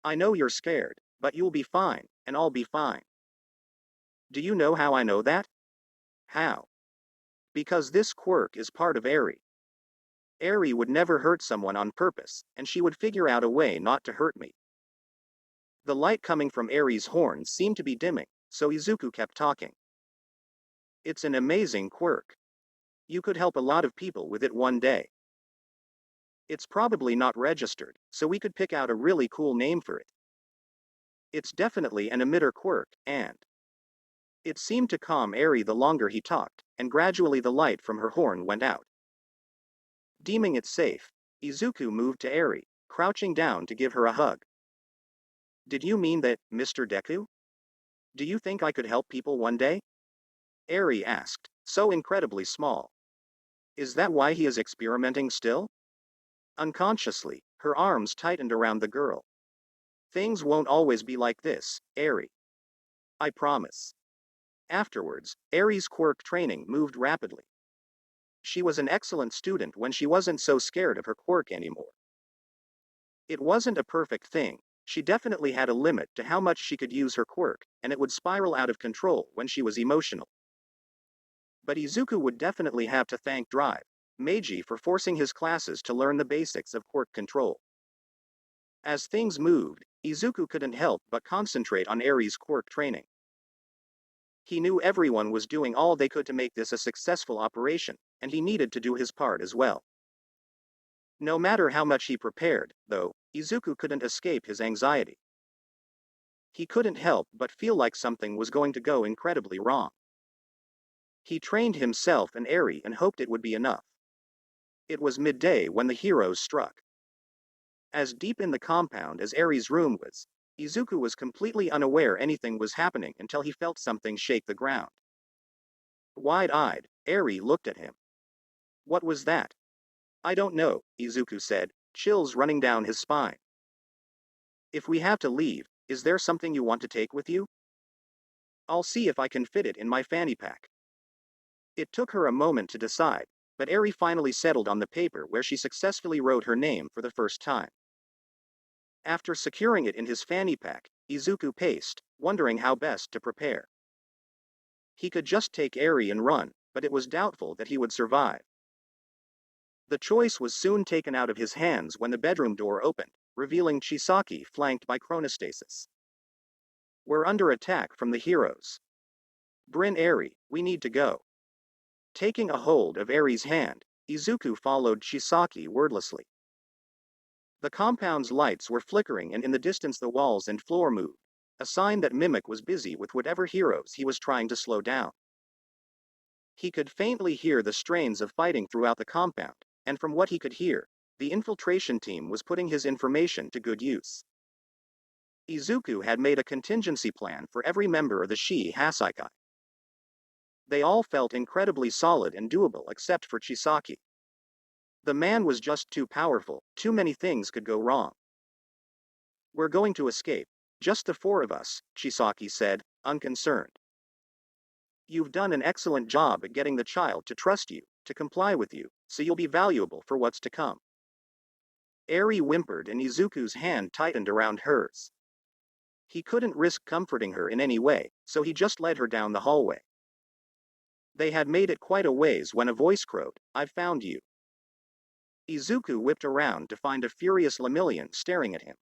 I know you're scared, but you'll be fine, and I'll be fine. Do you know how I know that? How? Because this quirk is part of Eri. Eri would never hurt someone on purpose, and she would figure out a way not to hurt me. The light coming from Eri's horn seemed to be dimming, so Izuku kept talking. "It's an amazing quirk. You could help a lot of people with it one day. It's probably not registered, so we could pick out a really cool name for it. It's definitely an emitter quirk, and..." It seemed to calm Eri the longer he talked, and gradually the light from her horn went out. Deeming it safe, Izuku moved to Eri, crouching down to give her a hug. "Did you mean that, Mr. Deku? Do you think I could help people one day?" Eri asked, so incredibly small. Is that why he is experimenting still? Unconsciously, her arms tightened around the girl. "Things won't always be like this, Eri. I promise." Afterwards, Eri's quirk training moved rapidly. She was an excellent student when she wasn't so scared of her quirk anymore. It wasn't a perfect thing, she definitely had a limit to how much she could use her quirk, and it would spiral out of control when she was emotional. But Izuku would definitely have to thank Drive Meiji for forcing his classes to learn the basics of quirk control. As things moved, Izuku couldn't help but concentrate on Eri's quirk training. He knew everyone was doing all they could to make this a successful operation, and he needed to do his part as well. No matter how much he prepared, though, Izuku couldn't escape his anxiety. He couldn't help but feel like something was going to go incredibly wrong. He trained himself and Eri and hoped it would be enough. It was midday when the heroes struck. As deep in the compound as Eri's room was, Izuku was completely unaware anything was happening until he felt something shake the ground. Wide-eyed, Eri looked at him. What was that? I don't know, Izuku said, chills running down his spine. If we have to leave, is there something you want to take with you? I'll see if I can fit it in my fanny pack. It took her a moment to decide, but Eri finally settled on the paper where she successfully wrote her name for the first time. After securing it in his fanny pack, Izuku paced, wondering how best to prepare. He could just take Eri and run, but it was doubtful that he would survive. The choice was soon taken out of his hands when the bedroom door opened, revealing Chisaki flanked by chronostasis. We're under attack from the heroes. Brin Eri, we need to go. Taking a hold of Eri's hand, Izuku followed Chisaki wordlessly. The compound's lights were flickering and in the distance the walls and floor moved, a sign that Mimic was busy with whatever heroes he was trying to slow down. He could faintly hear the strains of fighting throughout the compound, and from what he could hear, the infiltration team was putting his information to good use. Izuku had made a contingency plan for every member of the Hijinks. They all felt incredibly solid and doable except for Chisaki. The man was just too powerful, too many things could go wrong. We're going to escape, just the four of us, Chisaki said, unconcerned. You've done an excellent job at getting the child to trust you, to comply with you, so you'll be valuable for what's to come. Eri whimpered and Izuku's hand tightened around hers. He couldn't risk comforting her in any way, so he just led her down the hallway. They had made it quite a ways when a voice crowed, I've found you. Izuku whipped around to find a furious Lemillion staring at him.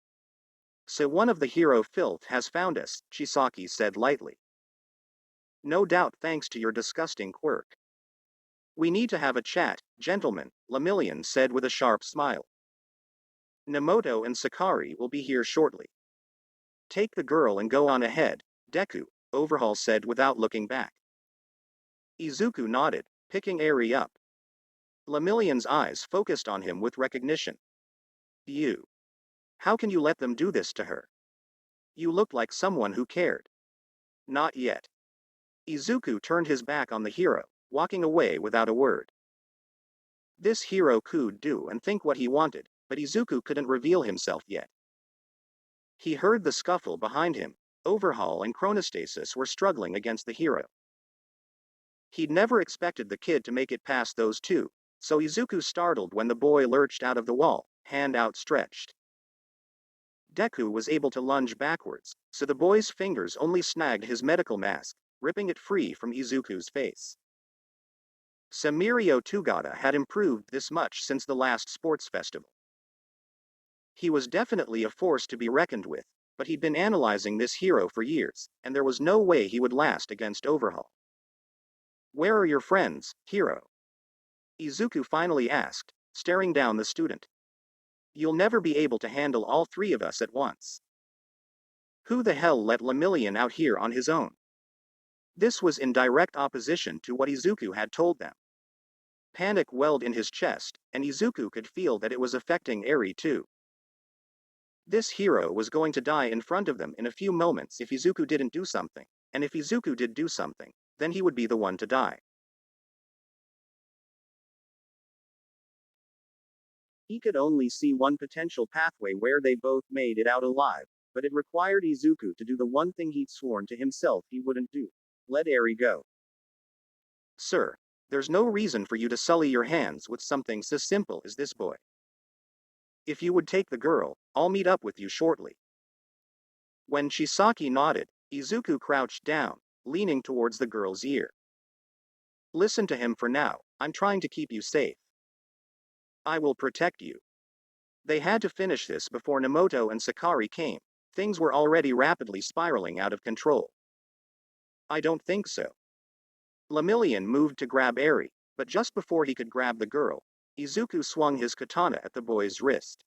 So one of the hero filth has found us, Chisaki said lightly. No doubt thanks to your disgusting quirk. We need to have a chat, gentlemen, Lemillion said with a sharp smile. Nemoto and Sakari will be here shortly. Take the girl and go on ahead, Deku, Overhaul said without looking back. Izuku nodded, picking Eri up. Lemillion's eyes focused on him with recognition. You. How can you let them do this to her? You look like someone who cared. Not yet. Izuku turned his back on the hero, walking away without a word. This hero could do and think what he wanted, but Izuku couldn't reveal himself yet. He heard the scuffle behind him. Overhaul and Chronostasis were struggling against the hero. He'd never expected the kid to make it past those two, so Izuku startled when the boy lurched out of the wall, hand outstretched. Deku was able to lunge backwards, so the boy's fingers only snagged his medical mask, ripping it free from Izuku's face. Mirio Tugata had improved this much since the last sports festival. He was definitely a force to be reckoned with, but he'd been analyzing this hero for years, and there was no way he would last against Overhaul. Where are your friends, hero? Izuku finally asked, staring down the student. You'll never be able to handle all three of us at once. Who the hell let Lemillion out here on his own? This was in direct opposition to what Izuku had told them. Panic welled in his chest, and Izuku could feel that it was affecting Eri too. This hero was going to die in front of them in a few moments if Izuku didn't do something, and if Izuku did do something, then he would be the one to die. He could only see one potential pathway where they both made it out alive, but it required Izuku to do the one thing he'd sworn to himself he wouldn't do. Let Eri go. Sir, there's no reason for you to sully your hands with something so simple as this boy. If you would take the girl, I'll meet up with you shortly. When Chisaki nodded, Izuku crouched down, leaning towards the girl's ear. Listen to him for now, I'm trying to keep you safe. I will protect you. They had to finish this before Nemoto and Sakari came. Things were already rapidly spiraling out of control. I don't think so. Lemillion moved to grab Eri, but just before he could grab the girl, Izuku swung his katana at the boy's wrist.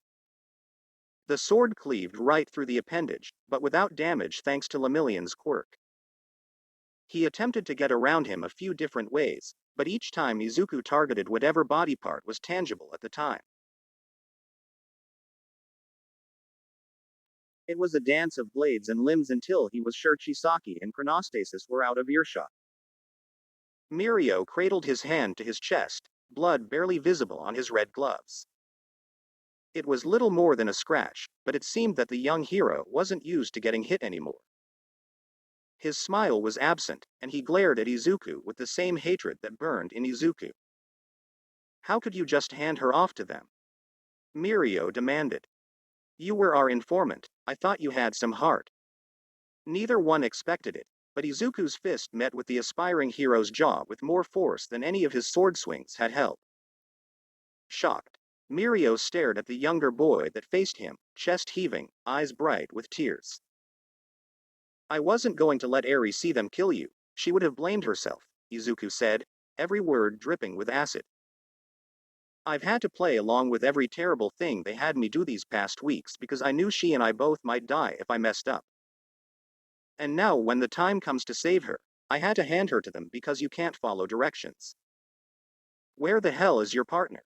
The sword cleaved right through the appendage, but without damage thanks to Lemillion's quirk. He attempted to get around him a few different ways, but each time Izuku targeted whatever body part was tangible at the time. It was a dance of blades and limbs until he was sure Chisaki and Chronostasis were out of earshot. Mirio cradled his hand to his chest, blood barely visible on his red gloves. It was little more than a scratch, but it seemed that the young hero wasn't used to getting hit anymore. His smile was absent, and he glared at Izuku with the same hatred that burned in Izuku. How could you just hand her off to them? Mirio demanded. You were our informant, I thought you had some heart. Neither one expected it, but Izuku's fist met with the aspiring hero's jaw with more force than any of his sword swings had held. Shocked, Mirio stared at the younger boy that faced him, chest heaving, eyes bright with tears. I wasn't going to let Eri see them kill you, she would have blamed herself, Izuku said, every word dripping with acid. I've had to play along with every terrible thing they had me do these past weeks because I knew she and I both might die if I messed up. And now when the time comes to save her, I had to hand her to them because you can't follow directions. Where the hell is your partner?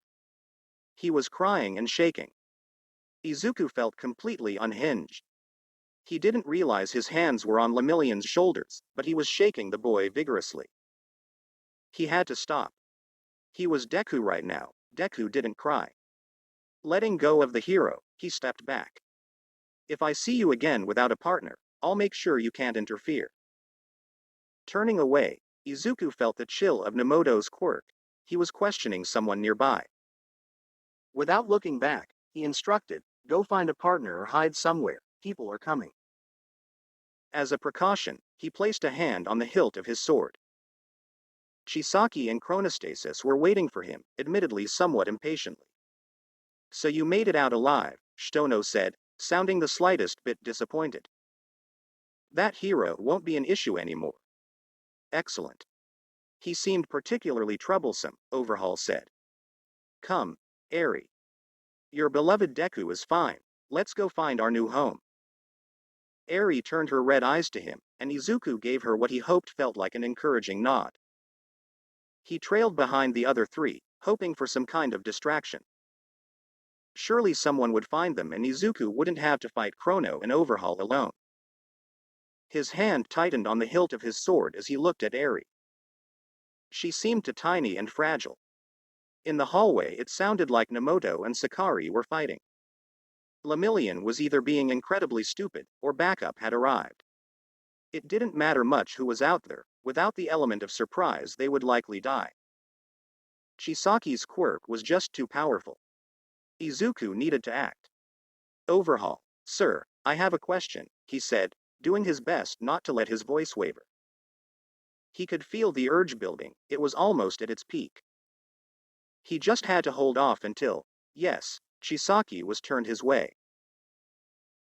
He was crying and shaking. Izuku felt completely unhinged. He didn't realize his hands were on Lemillion's shoulders, but he was shaking the boy vigorously. He had to stop. He was Deku right now. Deku didn't cry. Letting go of the hero, he stepped back. If I see you again without a partner, I'll make sure you can't interfere. Turning away, Izuku felt the chill of Nemoto's quirk. He was questioning someone nearby. Without looking back, he instructed, go find a partner or hide somewhere, people are coming. As a precaution, he placed a hand on the hilt of his sword. Chisaki and Chronostasis were waiting for him, admittedly somewhat impatiently. So you made it out alive, Shitono said, sounding the slightest bit disappointed. That hero won't be an issue anymore. Excellent. He seemed particularly troublesome, Overhaul said. Come, Eri. Your beloved Deku is fine, let's go find our new home. Eri turned her red eyes to him, and Izuku gave her what he hoped felt like an encouraging nod. He trailed behind the other three, hoping for some kind of distraction. Surely someone would find them and Izuku wouldn't have to fight Chrono and Overhaul alone. His hand tightened on the hilt of his sword as he looked at Eri. She seemed tiny and fragile. In the hallway it sounded like Nemoto and Sakari were fighting. Lemillion was either being incredibly stupid, or backup had arrived. It didn't matter much who was out there, without the element of surprise they would likely die. Chisaki's quirk was just too powerful. Izuku needed to act. Overhaul, sir, I have a question, he said, doing his best not to let his voice waver. He could feel the urge building, it was almost at its peak. He just had to hold off until, yes, Chisaki was turned his way.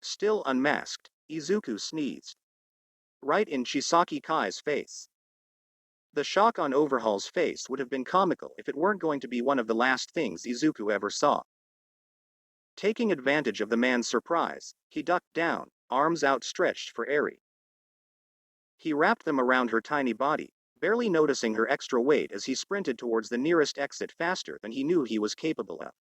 Still unmasked, Izuku sneezed. Right in Chisaki Kai's face. The shock on Overhaul's face would have been comical if it weren't going to be one of the last things Izuku ever saw. Taking advantage of the man's surprise, he ducked down, arms outstretched for Eri. He wrapped them around her tiny body, barely noticing her extra weight as he sprinted towards the nearest exit faster than he knew he was capable of.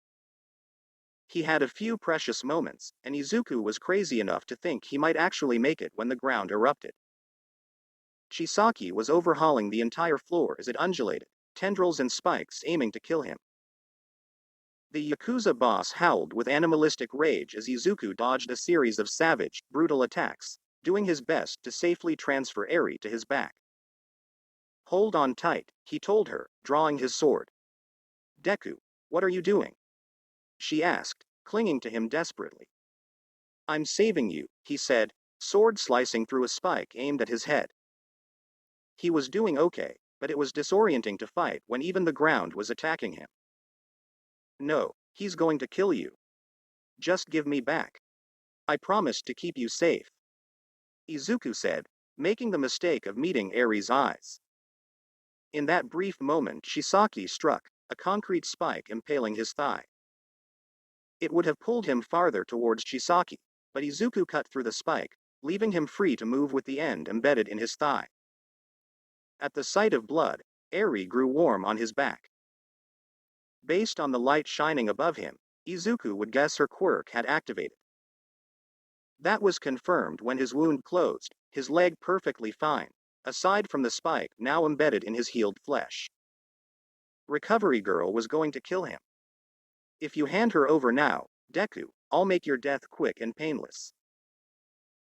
He had a few precious moments, and Izuku was crazy enough to think he might actually make it when the ground erupted. Chisaki was overhauling the entire floor as it undulated, tendrils and spikes aiming to kill him. The Yakuza boss howled with animalistic rage as Izuku dodged a series of savage, brutal attacks, doing his best to safely transfer Eri to his back. Hold on tight, he told her, drawing his sword. Deku, what are you doing? She asked, clinging to him desperately. I'm saving you, he said, sword slicing through a spike aimed at his head. He was doing okay, but it was disorienting to fight when even the ground was attacking him. No, he's going to kill you. Just give me back. I promised to keep you safe. Izuku said, making the mistake of meeting Eri's eyes. In that brief moment Sasaki struck, a concrete spike impaling his thigh. It would have pulled him farther towards Sasaki, but Izuku cut through the spike, leaving him free to move with the end embedded in his thigh. At the sight of blood, Eri grew warm on his back. Based on the light shining above him, Izuku would guess her quirk had activated. That was confirmed when his wound closed, his leg perfectly fine, aside from the spike now embedded in his healed flesh. Recovery Girl was going to kill him. If you hand her over now, Deku, I'll make your death quick and painless.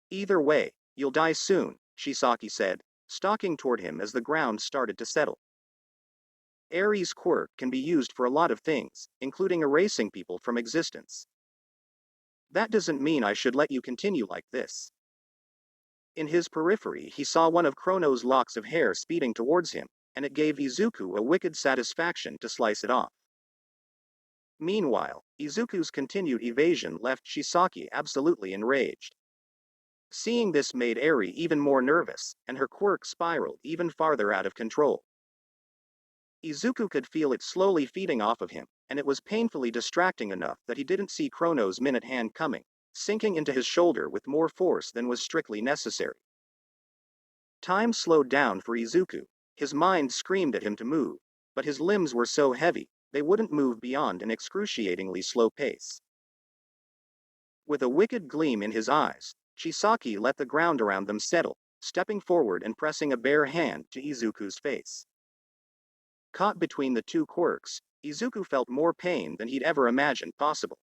Either way, you'll die soon, Sasaki said, stalking toward him as the ground started to settle. Eri's quirk can be used for a lot of things, including erasing people from existence. That doesn't mean I should let you continue like this. In his periphery he saw one of Chrono's locks of hair speeding towards him, and it gave Izuku a wicked satisfaction to slice it off. Meanwhile, Izuku's continued evasion left Sasaki absolutely enraged. Seeing this made Eri even more nervous, and her quirk spiraled even farther out of control. Izuku could feel it slowly feeding off of him, and it was painfully distracting enough that he didn't see Chrono's minute hand coming, sinking into his shoulder with more force than was strictly necessary. Time slowed down for Izuku. His mind screamed at him to move, but his limbs were so heavy, they wouldn't move beyond an excruciatingly slow pace. With a wicked gleam in his eyes, Sasaki let the ground around them settle, stepping forward and pressing a bare hand to Izuku's face. Caught between the two quirks, Izuku felt more pain than he'd ever imagined possible.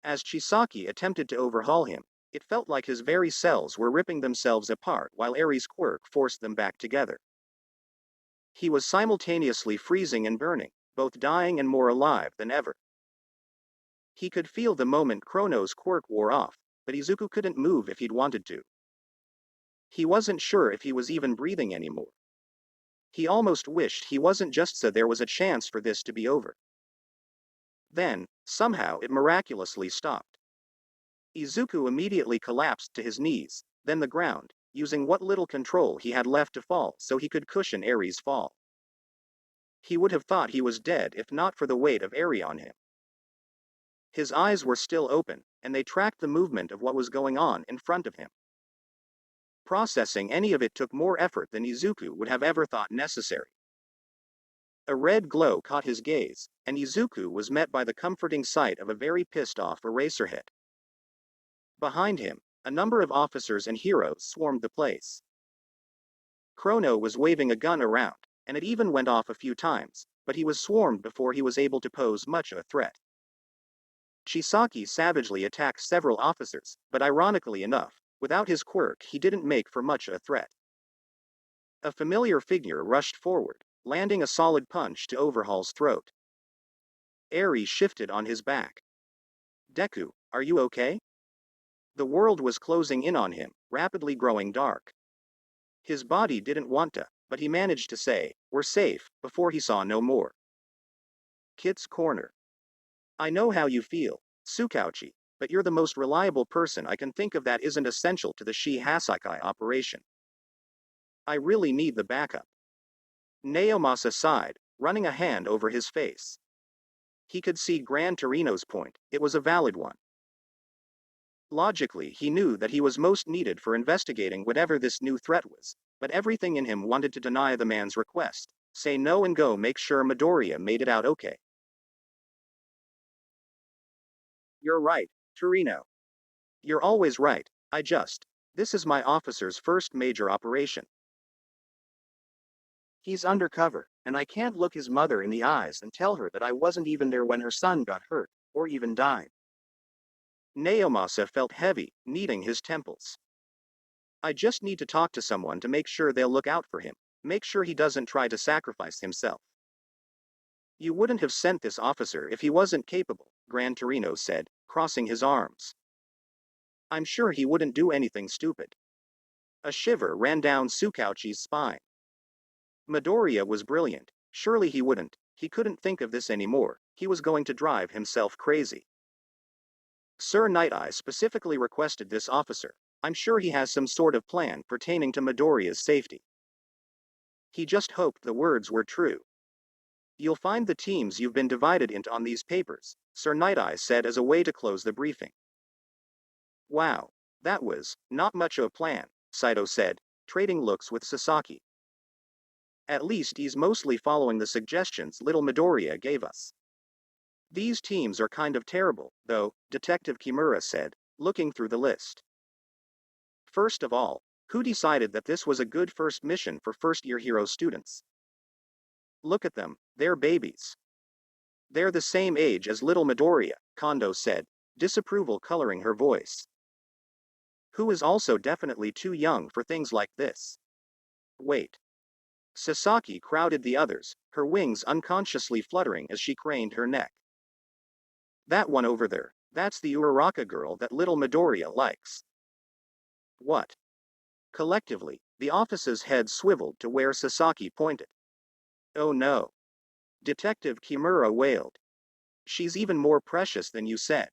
As Sasaki attempted to overhaul him, it felt like his very cells were ripping themselves apart while Eri's quirk forced them back together. He was simultaneously freezing and burning, both dying and more alive than ever. He could feel the moment Chrono's quirk wore off, but Izuku couldn't move if he'd wanted to. He wasn't sure if he was even breathing anymore. He almost wished he wasn't just so there was a chance for this to be over. Then, somehow it miraculously stopped. Izuku immediately collapsed to his knees, then the ground, using what little control he had left to fall so he could cushion Eri's fall. He would have thought he was dead if not for the weight of Eri on him. His eyes were still open, and they tracked the movement of what was going on in front of him. Processing any of it took more effort than Izuku would have ever thought necessary. A red glow caught his gaze, and Izuku was met by the comforting sight of a very pissed-off Eraserhead. Behind him, a number of officers and heroes swarmed the place. Chrono was waving a gun around, and it even went off a few times, but he was swarmed before he was able to pose much of a threat. Sasaki savagely attacked several officers, but ironically enough, without his quirk he didn't make for much of a threat. A familiar figure rushed forward, landing a solid punch to Overhaul's throat. Eri shifted on his back. Deku, are you okay? The world was closing in on him, rapidly growing dark. His body didn't want to, but he managed to say, "We're safe," before he saw no more. Kit's corner. I know how you feel, Tsukauchi, but you're the most reliable person I can think of that isn't essential to the Sasaki operation. I really need the backup. Naomasa sighed, running a hand over his face. He could see Gran Torino's point, it was a valid one. Logically he knew that he was most needed for investigating whatever this new threat was, but everything in him wanted to deny the man's request, say no and go make sure Midoriya made it out okay. You're right, Torino. You're always right, this is my officer's first major operation. He's undercover, and I can't look his mother in the eyes and tell her that I wasn't even there when her son got hurt, or even died. Naomasa felt heavy, kneading his temples. I just need to talk to someone to make sure they'll look out for him, make sure he doesn't try to sacrifice himself. You wouldn't have sent this officer if he wasn't capable, Gran Torino said, crossing his arms. I'm sure he wouldn't do anything stupid. A shiver ran down Tsukauchi's spine. Midoriya was brilliant, surely he couldn't think of this anymore, he was going to drive himself crazy. Sir Night-Eye specifically requested this officer. I'm sure he has some sort of plan pertaining to Midoriya's safety. He just hoped the words were true. You'll find the teams you've been divided into on these papers, Sir Night-Eye said as a way to close the briefing. Wow, that was not much of a plan, Saito said, trading looks with Sasaki. At least he's mostly following the suggestions little Midoriya gave us. These teams are kind of terrible, though, Detective Kimura said, looking through the list. First of all, who decided that this was a good first mission for first-year hero students? Look at them, they're babies. They're the same age as little Midoriya, Kondo said, disapproval coloring her voice. Who is also definitely too young for things like this. Wait. Sasaki crowded the others, her wings unconsciously fluttering as she craned her neck. That one over there, that's the Uraraka girl that little Midoriya likes. What? Collectively, the office's heads swiveled to where Sasaki pointed. Oh no. Detective Kimura wailed. She's even more precious than you said.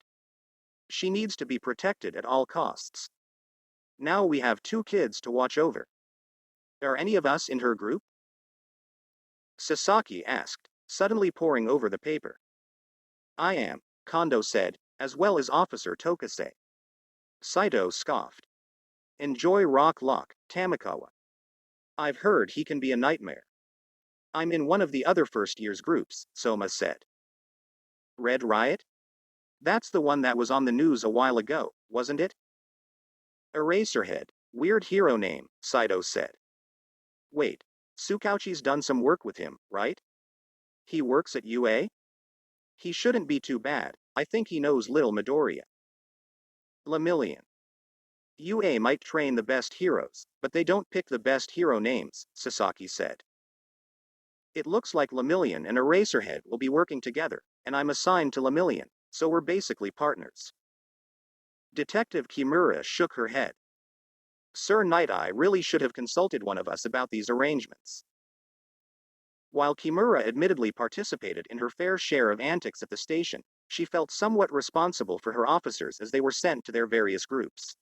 She needs to be protected at all costs. Now we have 2 kids to watch over. Are any of us in her group? Sasaki asked, suddenly poring over the paper. I am, Kondo said, as well as Officer Tokase. Saito scoffed. Enjoy Rock Lock, Tamakawa. I've heard he can be a nightmare. I'm in one of the other first year's groups, Soma said. Red Riot? That's the one that was on the news a while ago, wasn't it? Eraserhead, weird hero name, Saito said. Wait, Tsukauchi's done some work with him, right? He works at UA? He shouldn't be too bad, I think he knows little Midoriya. Lemillion. UA might train the best heroes, but they don't pick the best hero names, Sasaki said. It looks like Lemillion and Eraserhead will be working together, and I'm assigned to Lemillion, so we're basically partners. Detective Kimura shook her head. Sir Night-Eye really should have consulted one of us about these arrangements. While Kimura admittedly participated in her fair share of antics at the station, she felt somewhat responsible for her officers as they were sent to their various groups.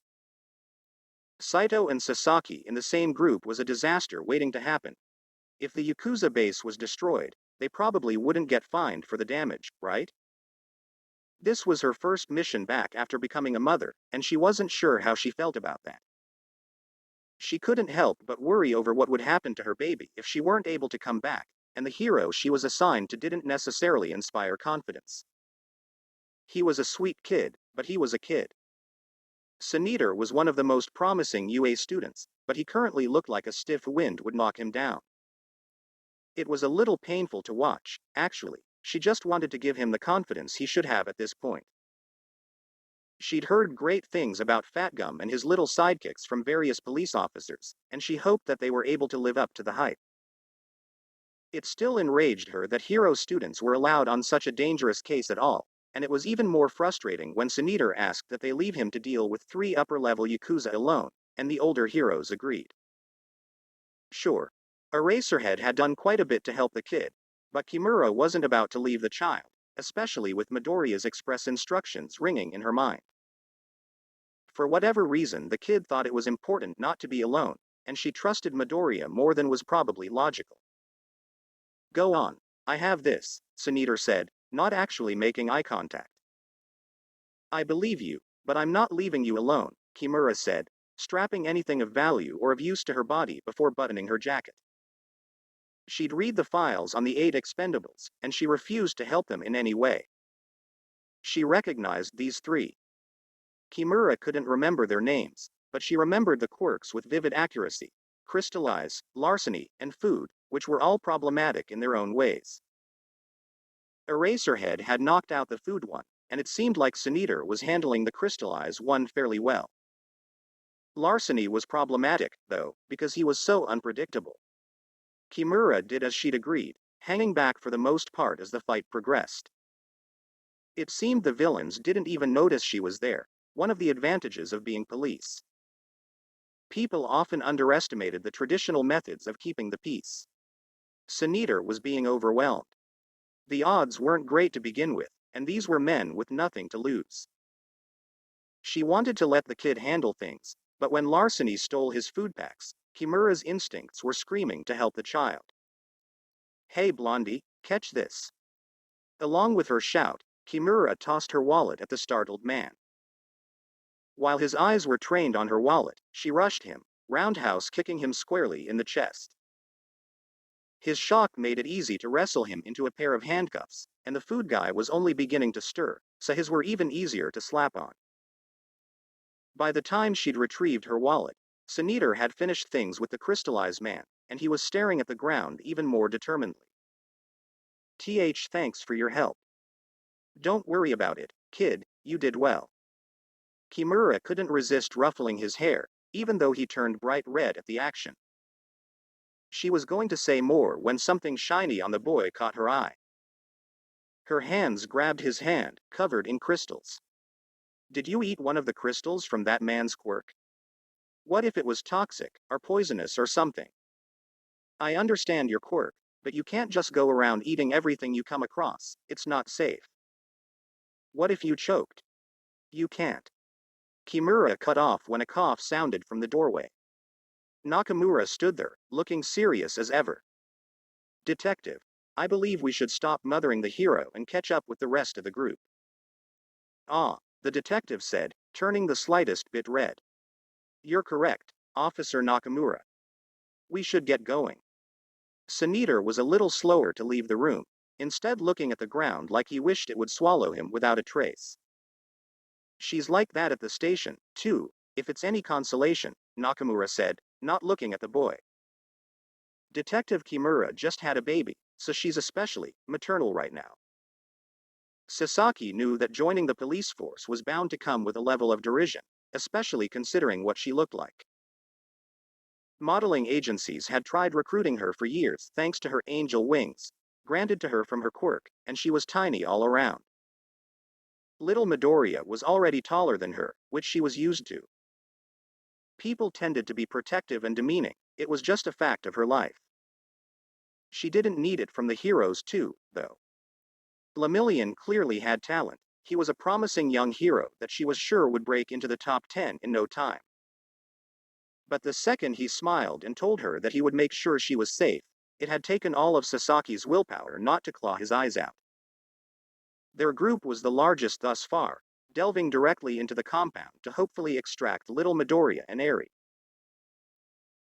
Saito and Sasaki in the same group was a disaster waiting to happen. If the Yakuza base was destroyed, they probably wouldn't get fined for the damage, right? This was her first mission back after becoming a mother, and she wasn't sure how she felt about that. She couldn't help but worry over what would happen to her baby if she weren't able to come back, and the hero she was assigned to didn't necessarily inspire confidence. He was a sweet kid, but he was a kid. Saniter was one of the most promising UA students, but he currently looked like a stiff wind would knock him down. It was a little painful to watch, actually. She just wanted to give him the confidence he should have at this point. She'd heard great things about Fatgum and his little sidekicks from various police officers, and she hoped that they were able to live up to the hype. It still enraged her that hero students were allowed on such a dangerous case at all, and it was even more frustrating when Saniter asked that they leave him to deal with 3 upper-level Yakuza alone, and the older heroes agreed. Sure, Eraserhead had done quite a bit to help the kid, but Kimura wasn't about to leave the child, especially with Midoriya's express instructions ringing in her mind. For whatever reason, the kid thought it was important not to be alone, and she trusted Midoriya more than was probably logical. Go on, I have this, Saniter said, not actually making eye contact. I believe you, but I'm not leaving you alone, Kimura said, strapping anything of value or of use to her body before buttoning her jacket. She'd read the files on the 8 expendables, and she refused to help them in any way. She recognized these 3. Kimura couldn't remember their names, but she remembered the quirks with vivid accuracy: crystallize, larceny, and food, which were all problematic in their own ways. Eraserhead had knocked out the food one, and it seemed like Saniter was handling the crystallize one fairly well. Larceny was problematic, though, because he was so unpredictable. Kimura did as she'd agreed, hanging back for the most part as the fight progressed. It seemed the villains didn't even notice she was there, one of the advantages of being police. People often underestimated the traditional methods of keeping the peace. Saniter was being overwhelmed. The odds weren't great to begin with, and these were men with nothing to lose. She wanted to let the kid handle things, but when larceny stole his food packs, Kimura's instincts were screaming to help the child. Hey Blondie, catch this. Along with her shout, Kimura tossed her wallet at the startled man. While his eyes were trained on her wallet, she rushed him, roundhouse kicking him squarely in the chest. His shock made it easy to wrestle him into a pair of handcuffs, and the food guy was only beginning to stir, so his were even easier to slap on. By the time she'd retrieved her wallet, Saniter had finished things with the crystallized man, and he was staring at the ground even more determinedly. Thanks for your help. Don't worry about it, kid, you did well. Kimura couldn't resist ruffling his hair, even though he turned bright red at the action. She was going to say more when something shiny on the boy caught her eye. Her hands grabbed his hand, covered in crystals. Did you eat one of the crystals from that man's quirk? What if it was toxic, or poisonous or something? I understand your quirk, but you can't just go around eating everything you come across, it's not safe. What if you choked? You can't. Kimura cut off when a cough sounded from the doorway. Nakamura stood there, looking serious as ever. Detective, I believe we should stop mothering the hero and catch up with the rest of the group. Ah, the detective said, turning the slightest bit red. You're correct, Officer Nakamura. We should get going. Saniter was a little slower to leave the room, instead looking at the ground like he wished it would swallow him without a trace. She's like that at the station, too, if it's any consolation, Nakamura said, not looking at the boy. Detective Kimura just had a baby, so she's especially maternal right now. Sasaki knew that joining the police force was bound to come with a level of derision, especially considering what she looked like. Modeling agencies had tried recruiting her for years thanks to her angel wings, granted to her from her quirk, and she was tiny all around. Little Midoriya was already taller than her, which she was used to. People tended to be protective and demeaning, it was just a fact of her life. She didn't need it from the heroes too, though. Lemillion clearly had talent, he was a promising young hero that she was sure would break into the top 10 in no time. But the second he smiled and told her that he would make sure she was safe, it had taken all of Sasaki's willpower not to claw his eyes out. Their group was the largest thus far, delving directly into the compound to hopefully extract little Midoriya and Eri.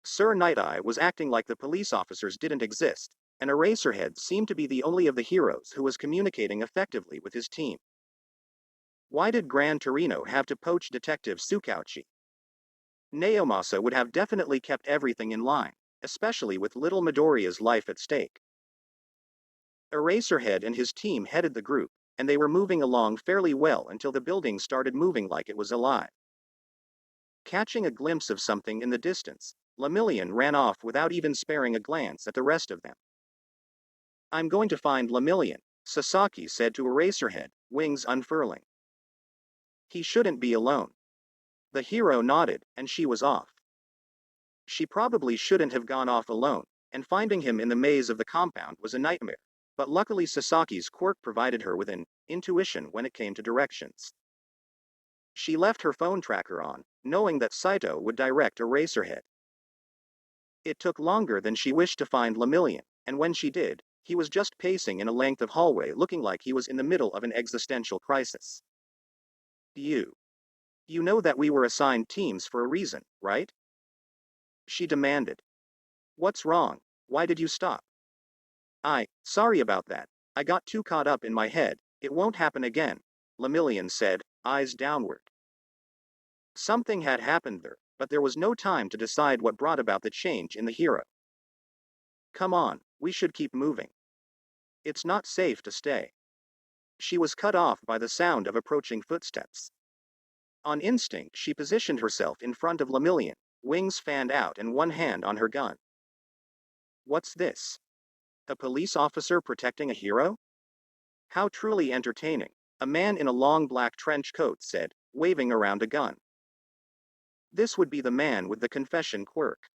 Sir Night-Eye was acting like the police officers didn't exist, and Eraserhead seemed to be the only of the heroes who was communicating effectively with his team. Why did Gran Torino have to poach Detective Tsukauchi? Naomasa would have definitely kept everything in line, especially with little Midoriya's life at stake. Eraserhead and his team headed the group, and they were moving along fairly well until the building started moving like it was alive. Catching a glimpse of something in the distance, Lemillion ran off without even sparing a glance at the rest of them. I'm going to find Lemillion, Sasaki said to Eraserhead, wings unfurling. He shouldn't be alone. The hero nodded, and she was off. She probably shouldn't have gone off alone, and finding him in the maze of the compound was a nightmare, but luckily Sasaki's quirk provided her with an intuition when it came to directions. She left her phone tracker on, knowing that Saito would direct Eraserhead. It took longer than she wished to find Lemillion, and when she did, he was just pacing in a length of hallway looking like he was in the middle of an existential crisis. You know that we were assigned teams for a reason, right? She demanded. What's wrong? Why did you stop? Sorry about that. I got too caught up in my head, it won't happen again, Lemillion said, eyes downward. Something had happened there, but there was no time to decide what brought about the change in the hero. Come on, we should keep moving. It's not safe to stay. She was cut off by the sound of approaching footsteps. On instinct, she positioned herself in front of Lemillion, wings fanned out and one hand on her gun. What's this? A police officer protecting a hero? How truly entertaining, a man in a long black trench coat said, waving around a gun. This would be the man with the confession quirk.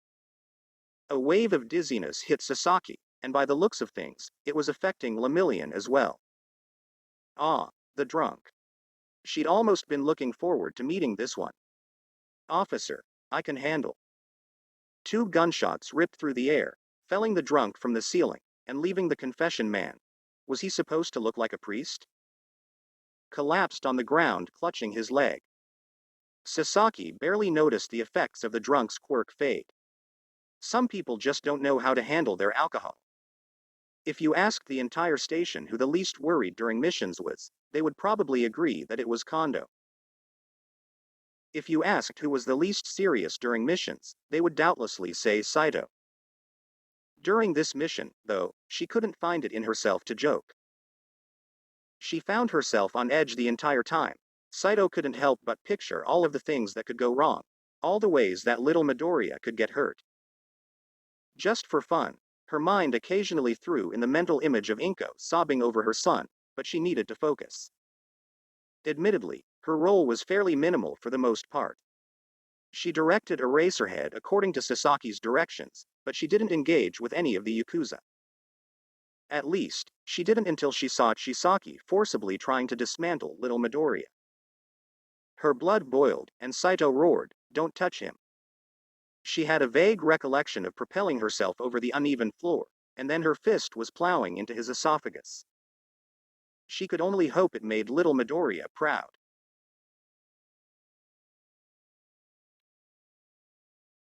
A wave of dizziness hit Sasaki, and by the looks of things, it was affecting Lemillion as well. Ah, the drunk. She'd almost been looking forward to meeting this one. Officer, I can handle. 2 gunshots ripped through the air, felling the drunk from the ceiling, and leaving the confession man. Was he supposed to look like a priest? Collapsed on the ground, clutching his leg. Sasaki barely noticed the effects of the drunk's quirk fade. Some people just don't know how to handle their alcohol. If you asked the entire station who the least worried during missions was, they would probably agree that it was Kondo. If you asked who was the least serious during missions, they would doubtlessly say Saito. During this mission, though, she couldn't find it in herself to joke. She found herself on edge the entire time. Saito couldn't help but picture all of the things that could go wrong, all the ways that little Midoriya could get hurt. Just for fun, her mind occasionally threw in the mental image of Inko sobbing over her son, but she needed to focus. Admittedly, her role was fairly minimal for the most part. She directed Eraserhead according to Sasaki's directions, but she didn't engage with any of the Yakuza. At least, she didn't until she saw Chisaki forcibly trying to dismantle little Midoriya. Her blood boiled, and Saito roared, "Don't touch him." She had a vague recollection of propelling herself over the uneven floor, and then her fist was plowing into his esophagus. She could only hope it made little Midoriya proud.